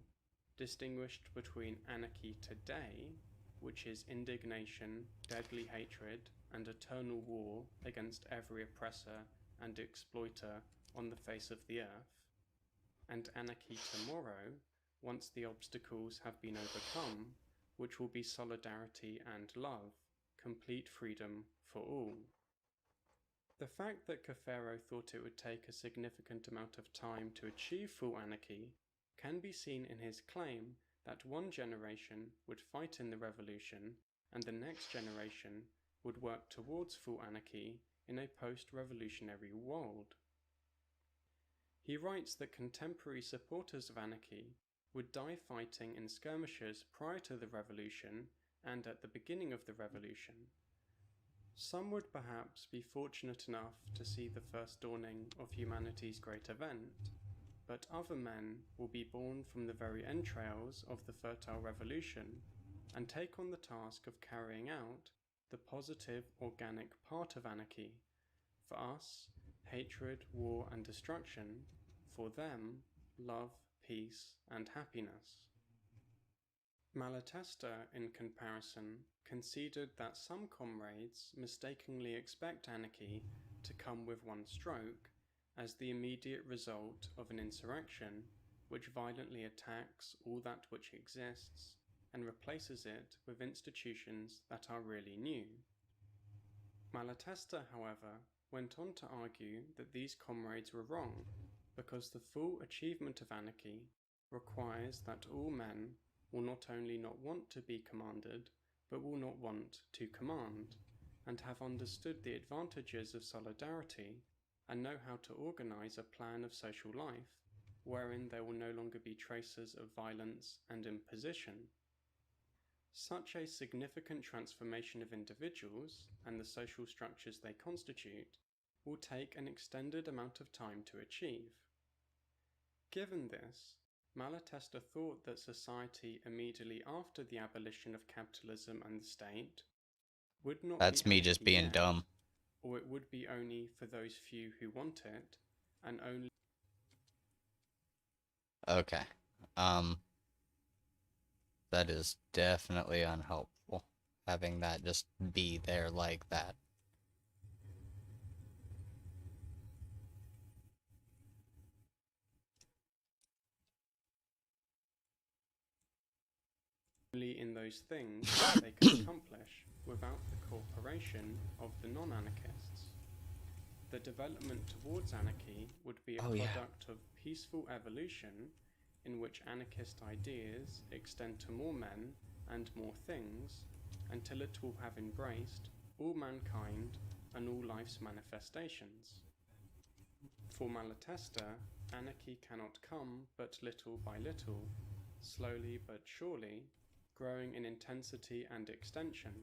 distinguished between anarchy today, which is indignation, deadly hatred, and eternal war against every oppressor and exploiter on the face of the earth, and anarchy tomorrow, once the obstacles have been overcome, which will be solidarity and love, complete freedom for all. The fact that Caffaro thought it would take a significant amount of time to achieve full anarchy can be seen in his claim that one generation would fight in the revolution and the next generation would work towards full anarchy in a post-revolutionary world. He writes that contemporary supporters of anarchy would die fighting in skirmishes prior to the revolution and at the beginning of the revolution. Some would perhaps be fortunate enough to see the first dawning of humanity's great event, but other men will be born from the very entrails of the fertile revolution and take on the task of carrying out the positive organic part of anarchy. For us, hatred, war and destruction. For them, love, peace and happiness. Malatesta, in comparison, conceded that some comrades mistakenly expect anarchy to come with one stroke as the immediate result of an insurrection which violently attacks all that which exists and replaces it with institutions that are really new. Malatesta, however, went on to argue that these comrades were wrong, because the full achievement of anarchy requires that all men will not only not want to be commanded, but will not want to command, and have understood the advantages of solidarity, and know how to organize a plan of social life, wherein there will no longer be traces of violence and imposition. Such a significant transformation of individuals and the social structures they constitute will take an extended amount of time to achieve. Given this, Malatesta thought that society immediately after the abolition of capitalism and the state would not That's be me just anarchy being yet, dumb. or it would be only for those few who want it, and only Okay. That is definitely unhelpful. Having that just be there like that. in those things that they could accomplish without the cooperation of the non-anarchists. The development towards anarchy would be a product of peaceful evolution in which anarchist ideas extend to more men and more things until it will have embraced all mankind and all life's manifestations. For Malatesta, anarchy cannot come but little by little, slowly but surely, growing in intensity and extension.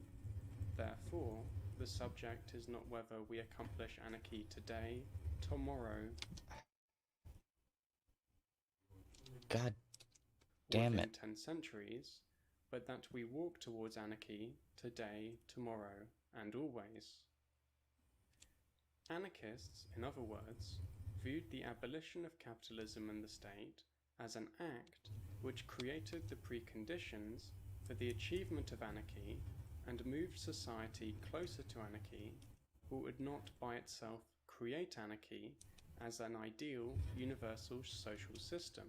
Therefore, the subject is not whether we accomplish anarchy today, tomorrow, God damn it. 10 centuries, but that we walk towards anarchy today, tomorrow, and always. Anarchists, in other words, viewed the abolition of capitalism and the state as an act which created the preconditions for the achievement of anarchy and moved society closer to anarchy, but would not by itself create anarchy as an ideal universal social system.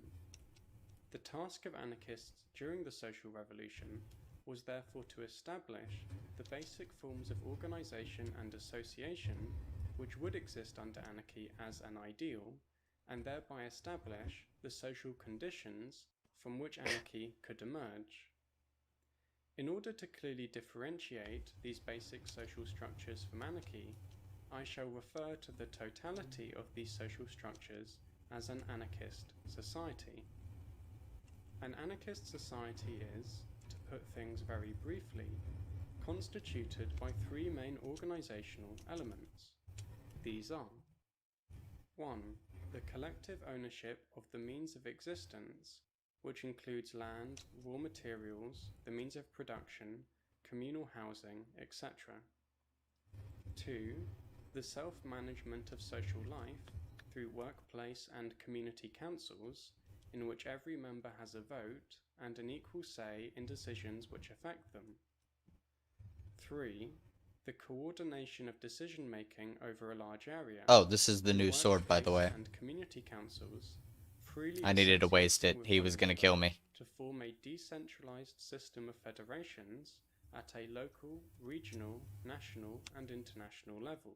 The task of anarchists during the social revolution was therefore to establish the basic forms of organization and association which would exist under anarchy as an ideal, and thereby establish the social conditions from which anarchy could emerge. In order to clearly differentiate these basic social structures from anarchy, I shall refer to the totality of these social structures as an anarchist society. An anarchist society is, to put things very briefly, constituted by three main organizational elements. These are: 1. The collective ownership of the means of existence, which includes land, raw materials, the means of production, communal housing, etc. 2. The self-management of social life through workplace and community councils, in which every member has a vote and an equal say in decisions which affect them. 3. The coordination of decision-making over a large area. Oh, this is the new sword, by the way. And community councils freely I needed to waste it. He was gonna kill me. to form a decentralized system of federations at a local, regional, national, and international level.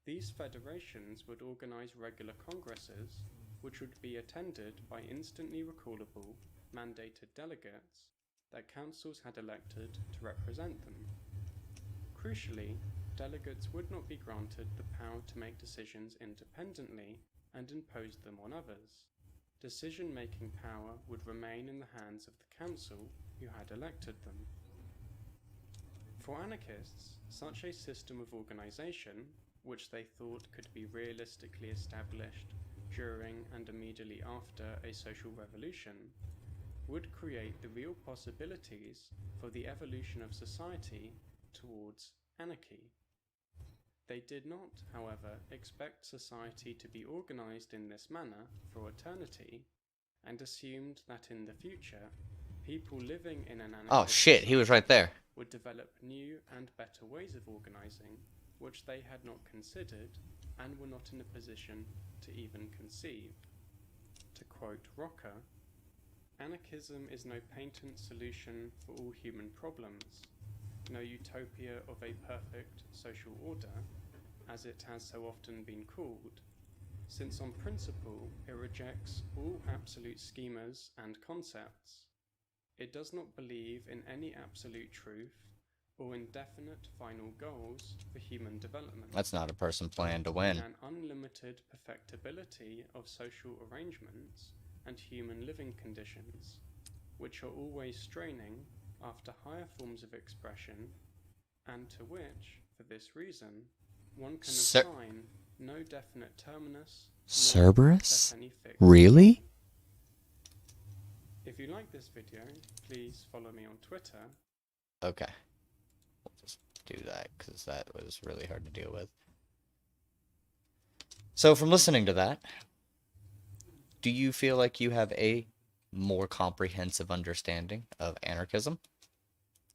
These federations would organize regular congresses, which would be attended by instantly recallable, mandated delegates that councils had elected to represent them. Crucially, delegates would not be granted the power to make decisions independently and impose them on others. Decision-making power would remain in the hands of the council who had elected them. For anarchists, such a system of organization, which they thought could be realistically established during and immediately after a social revolution, would create the real possibilities for the evolution of society towards anarchy. They did not, however, expect society to be organized in this manner for eternity, and assumed that in the future, people living in an anarchist Oh shit, he was right there. would develop new and better ways of organizing, which they had not considered and were not in a position to even conceive. To quote Rocker, "Anarchism is no patent solution for all human problems. no utopia of a perfect social order, as it has so often been called, since on principle it rejects all absolute schemas and concepts. It does not believe in any absolute truth or indefinite final goals for human development. That's not a person playing to win. An unlimited perfectibility of social arrangements and human living conditions, which are always straining after higher forms of expression, and to which, for this reason, one can assign no definite terminus. Cerberus? Any fixed. Really? If you like this video, please follow me on Twitter. Okay. We'll just do that, because that was really hard to deal with. So, from listening to that, do you feel like you have a more comprehensive understanding of anarchism?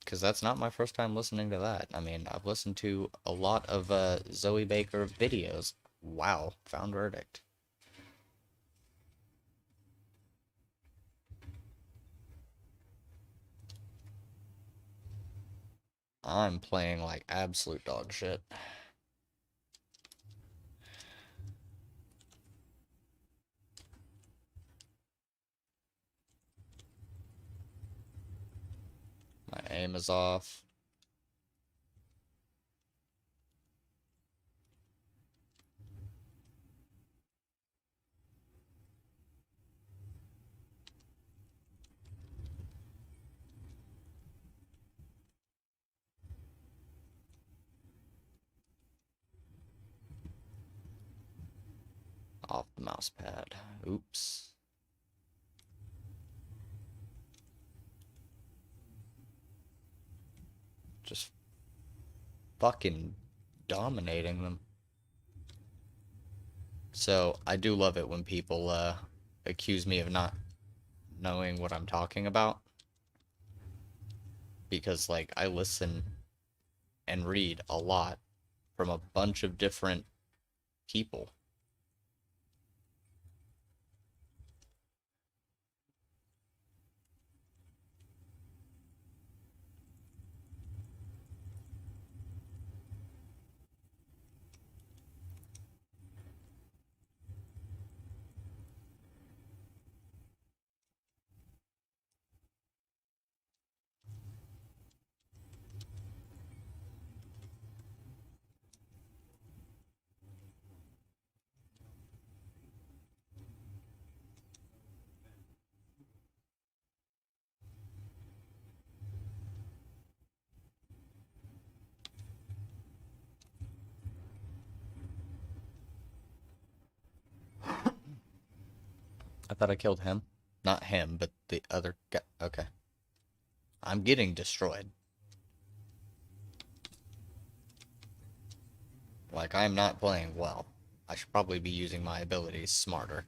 Because that's not my first time listening to that. I mean, I've listened to a lot of Zoe Baker videos. Wow, found verdict. I'm playing like absolute dog shit. My aim is off. Off the mouse pad. Oops. Just fucking dominating them. So, I do love it when people accuse me of not knowing what I'm talking about. Because, like, I listen and read a lot from a bunch of different people. I thought I killed him. Not him, but the other guy. Okay. I'm getting destroyed. Like, I'm not playing well. I should probably be using my abilities smarter.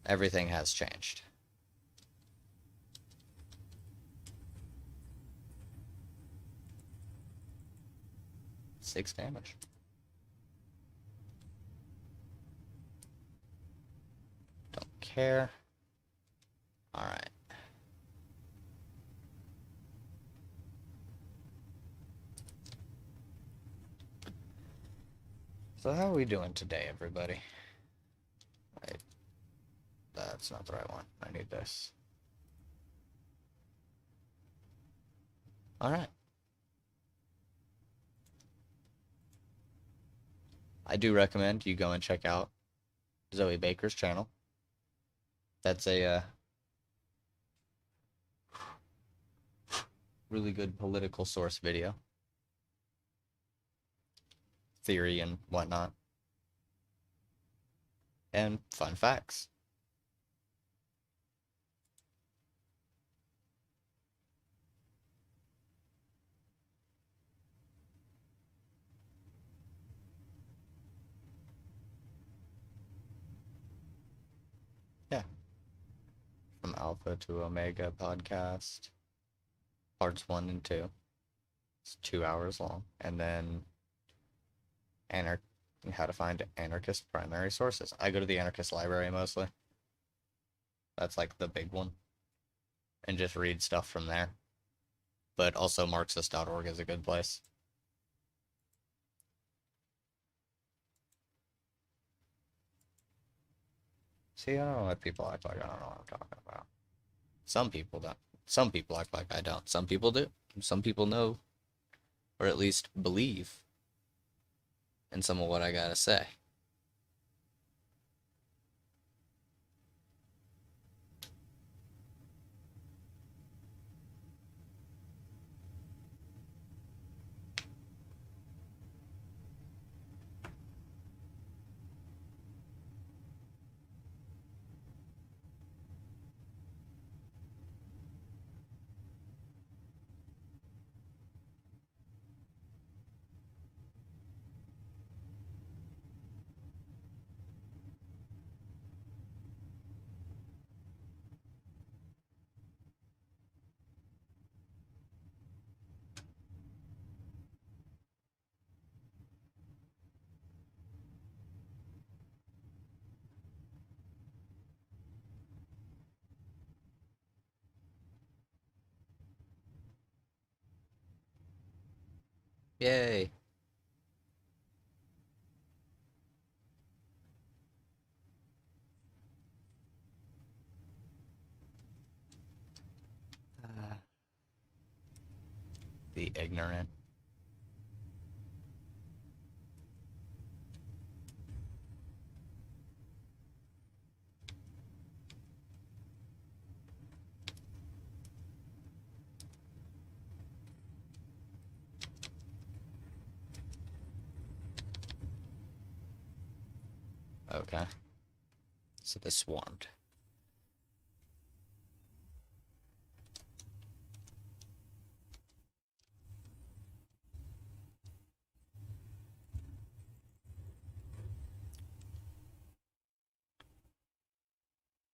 Everything has changed. Six damage. Don't care. Alright. So how are we doing today, everybody? Wait. That's not the right one. I need this. Alright. I do recommend you go and check out Zoe Baker's channel. That's a really good political source video. Theory and whatnot. And fun facts. Yeah. From Alpha to Omega podcast. Parts 1 and 2. It's 2 hours long. And then how to find anarchist primary sources. I go to the anarchist library mostly. That's like the big one. And just read stuff from there. but also Marxist.org is a good place. See, I don't know what people act like I don't know what I'm talking about. Some people don't. Some people act like I don't. Some people do. Some people know, or at least believe, in some of what I gotta say. Yay. The ignorant. Okay. So they swarmed.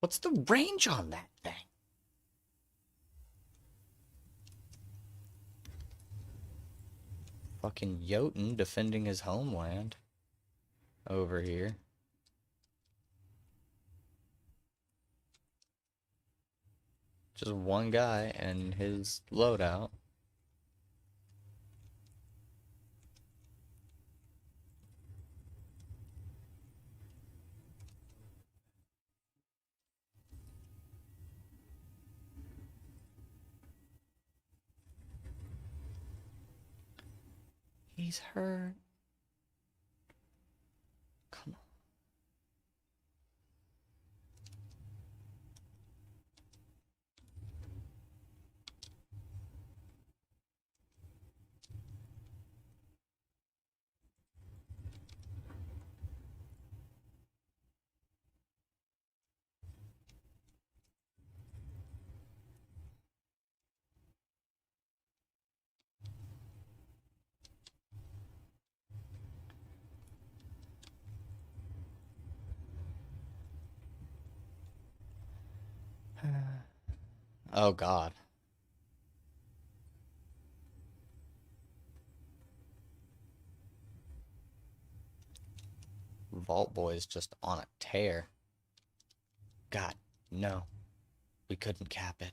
What's the range on that thing? Fucking Jotun defending his homeland over here. Just one guy and his loadout. He's hurt. Come on. Oh God. Vault Boy's just on a tear. God, no. We couldn't cap it.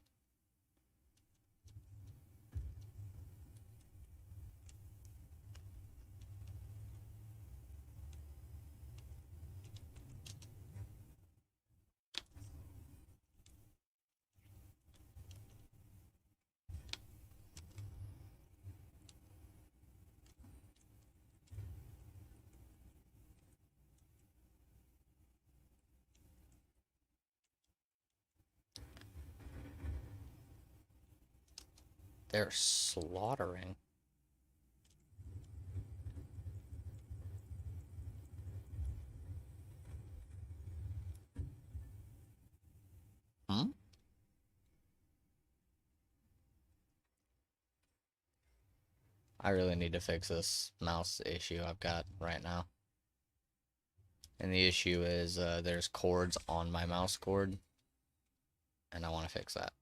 They're slaughtering. Hmm? I really need to fix this mouse issue I've got right now. And the issue is there's cords on my mouse cord. And I want to fix that.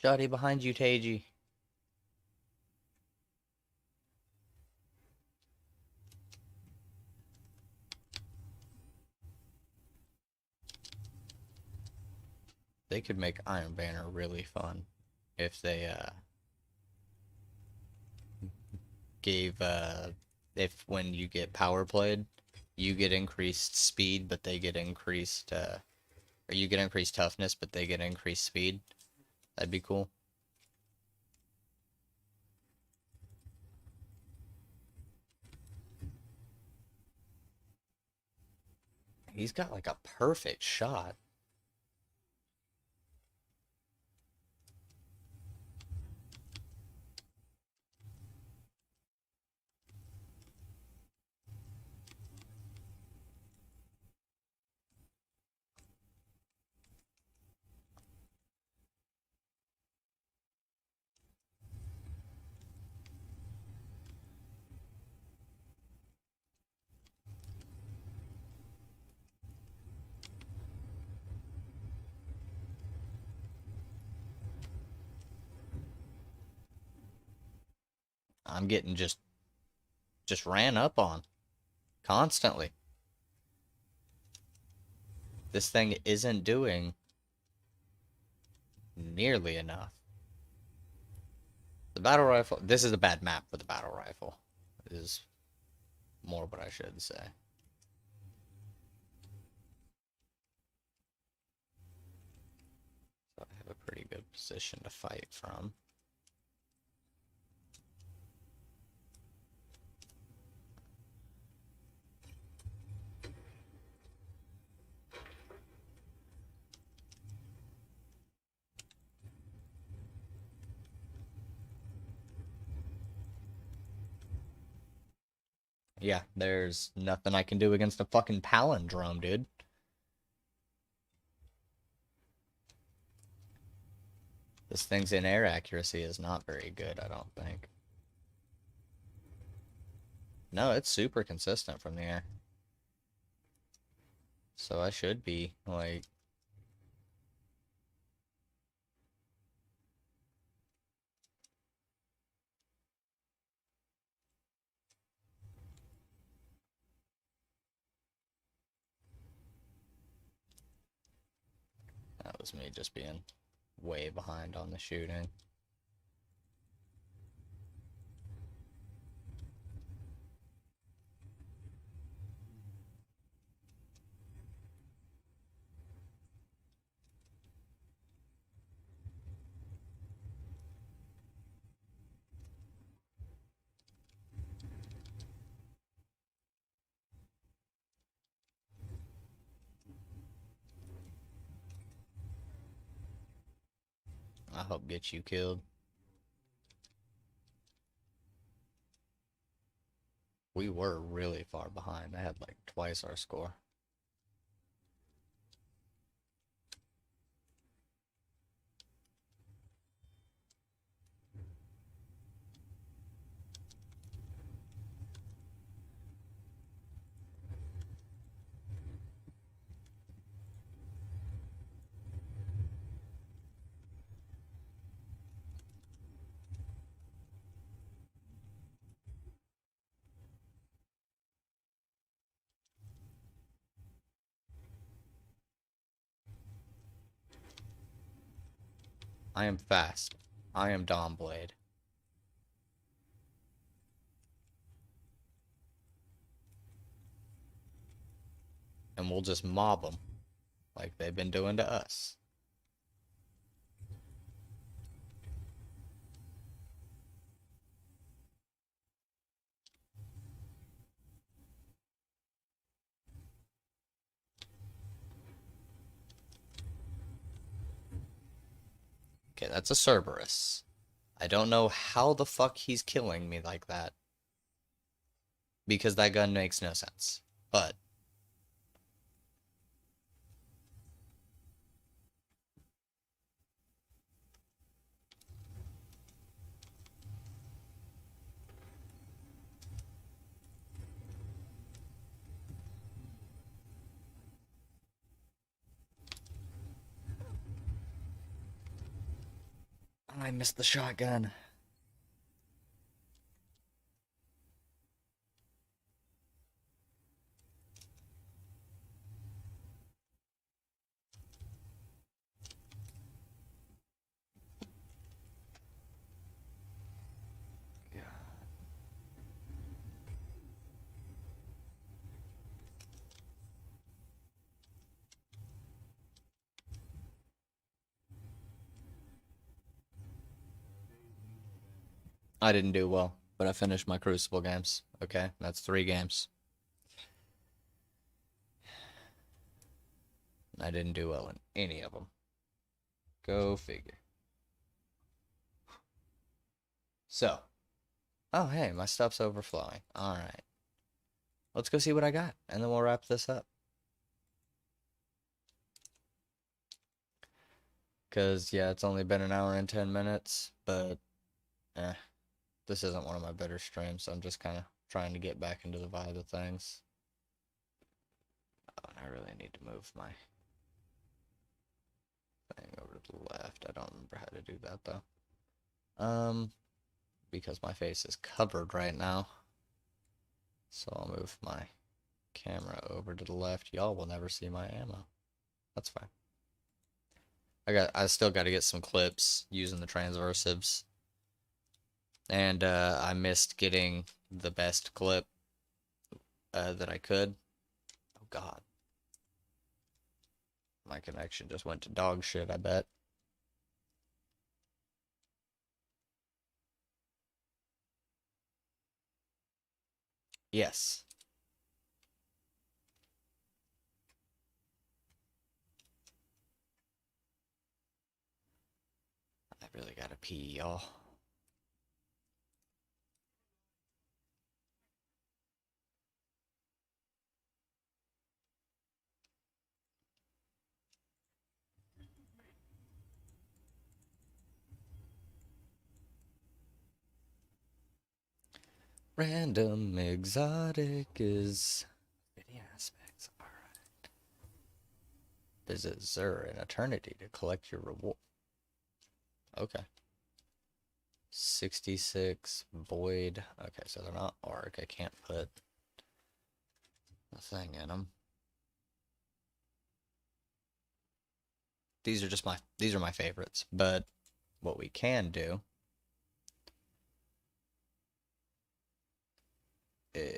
Shotty behind you, Taiji. They could make Iron Banner really fun if they gave if when you get power played, you get increased speed, but they get increased or you get increased toughness, but they get increased speed. That'd be cool. He's got like a perfect shot. I'm getting just ran up on constantly. This thing isn't doing nearly enough. The battle rifle, this is a bad map for the battle rifle, is more what I should say. So I have a pretty good position to fight from. Yeah, there's nothing I can do against a fucking palindrome, dude. This thing's in air accuracy is not very good, I don't think. No, it's super consistent from the air. So I should be, like... That was me just being way behind on the shooting. I hope get you killed. We were really far behind. I had like twice our score. I am fast. I am Dawnblade. And we'll just mob them like they've been doing to us. Okay, that's a Cerberus. I don't know how the fuck he's killing me like that. Because that gun makes no sense. But I missed the shotgun. I didn't do well, but I finished my Crucible games. Okay, that's 3 games. I didn't do well in any of them. Go figure. So, oh hey, my stuff's overflowing. Alright. Let's go see what I got, and then we'll wrap this up. Because, yeah, it's only been an hour and 10 minutes, but, this isn't one of my better streams, so I'm just kind of trying to get back into the vibe of things. Oh, and I really need to move my thing over to the left. I don't remember how to do that, though. Because my face is covered right now. So I'll move my camera over to the left. Y'all will never see my ammo. That's fine. I still got to get some clips using the transversives. And I missed getting the best clip that I could. Oh god. My connection just went to dog shit, I bet. Yes. I really gotta pee, y'all. Random exotic is many aspects. Alright. Visit Xur in eternity to collect your reward. Okay. 66 void. Okay, so they're not arc. I can't put a thing in them. These are my favorites, but what we can do is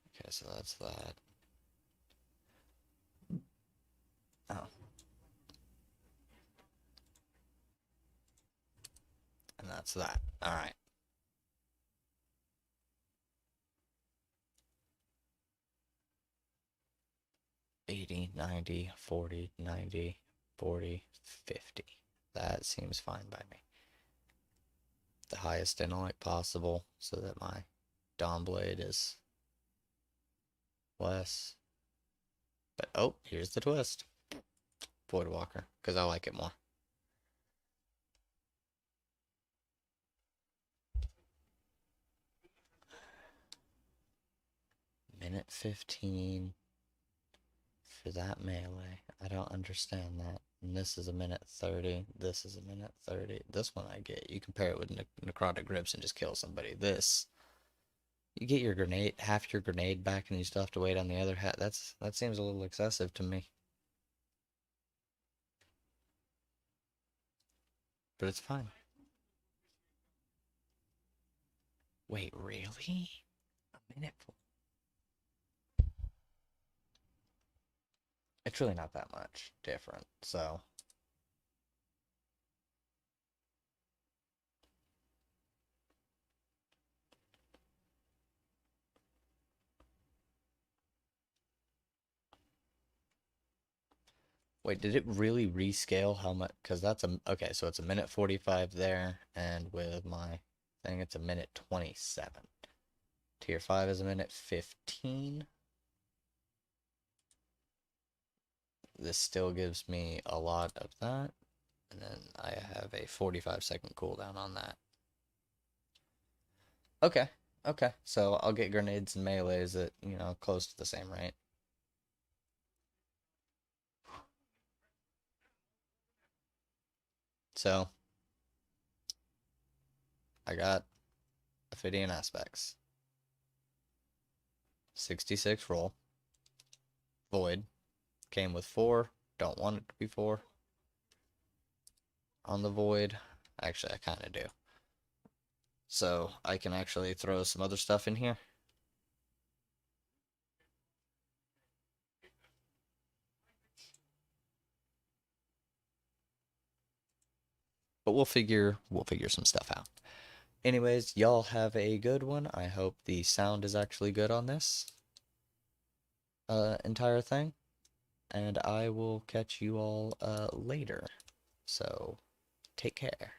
okay, so that's that. Oh. And that's that. Alright. 80, 90, 40, 90, 40, 50. That seems fine by me. The highest intellect possible so that my Dawn Blade is less. But oh, here's the twist. Voidwalker, because I like it more. Minute 15 for that melee. I don't understand that. And this is a minute 30. This is a minute 30. This one I get. You compare it with necrotic grips and just kill somebody. This, you get your grenade, half your grenade back, and you still have to wait on the other half. That seems a little excessive to me. But it's fine. Wait, really? A minute? It's really not that much different, so. Wait, did it really rescale how much? Because that's okay, so it's a minute 45 there, and with my thing, it's a minute 27. Tier 5 is a minute 15. This still gives me a lot of that, and then I have a 45-second cooldown on that. Okay, okay, so I'll get grenades and melees at, close to the same rate. So I got Ophidian aspects. 66 roll. Void. Came with 4. Don't want it to be 4. On the void. Actually, I kind of do. So I can actually throw some other stuff in here. But we'll figure some stuff out. Anyways, y'all have a good one. I hope the sound is actually good on this entire thing. And I will catch you all later. So take care.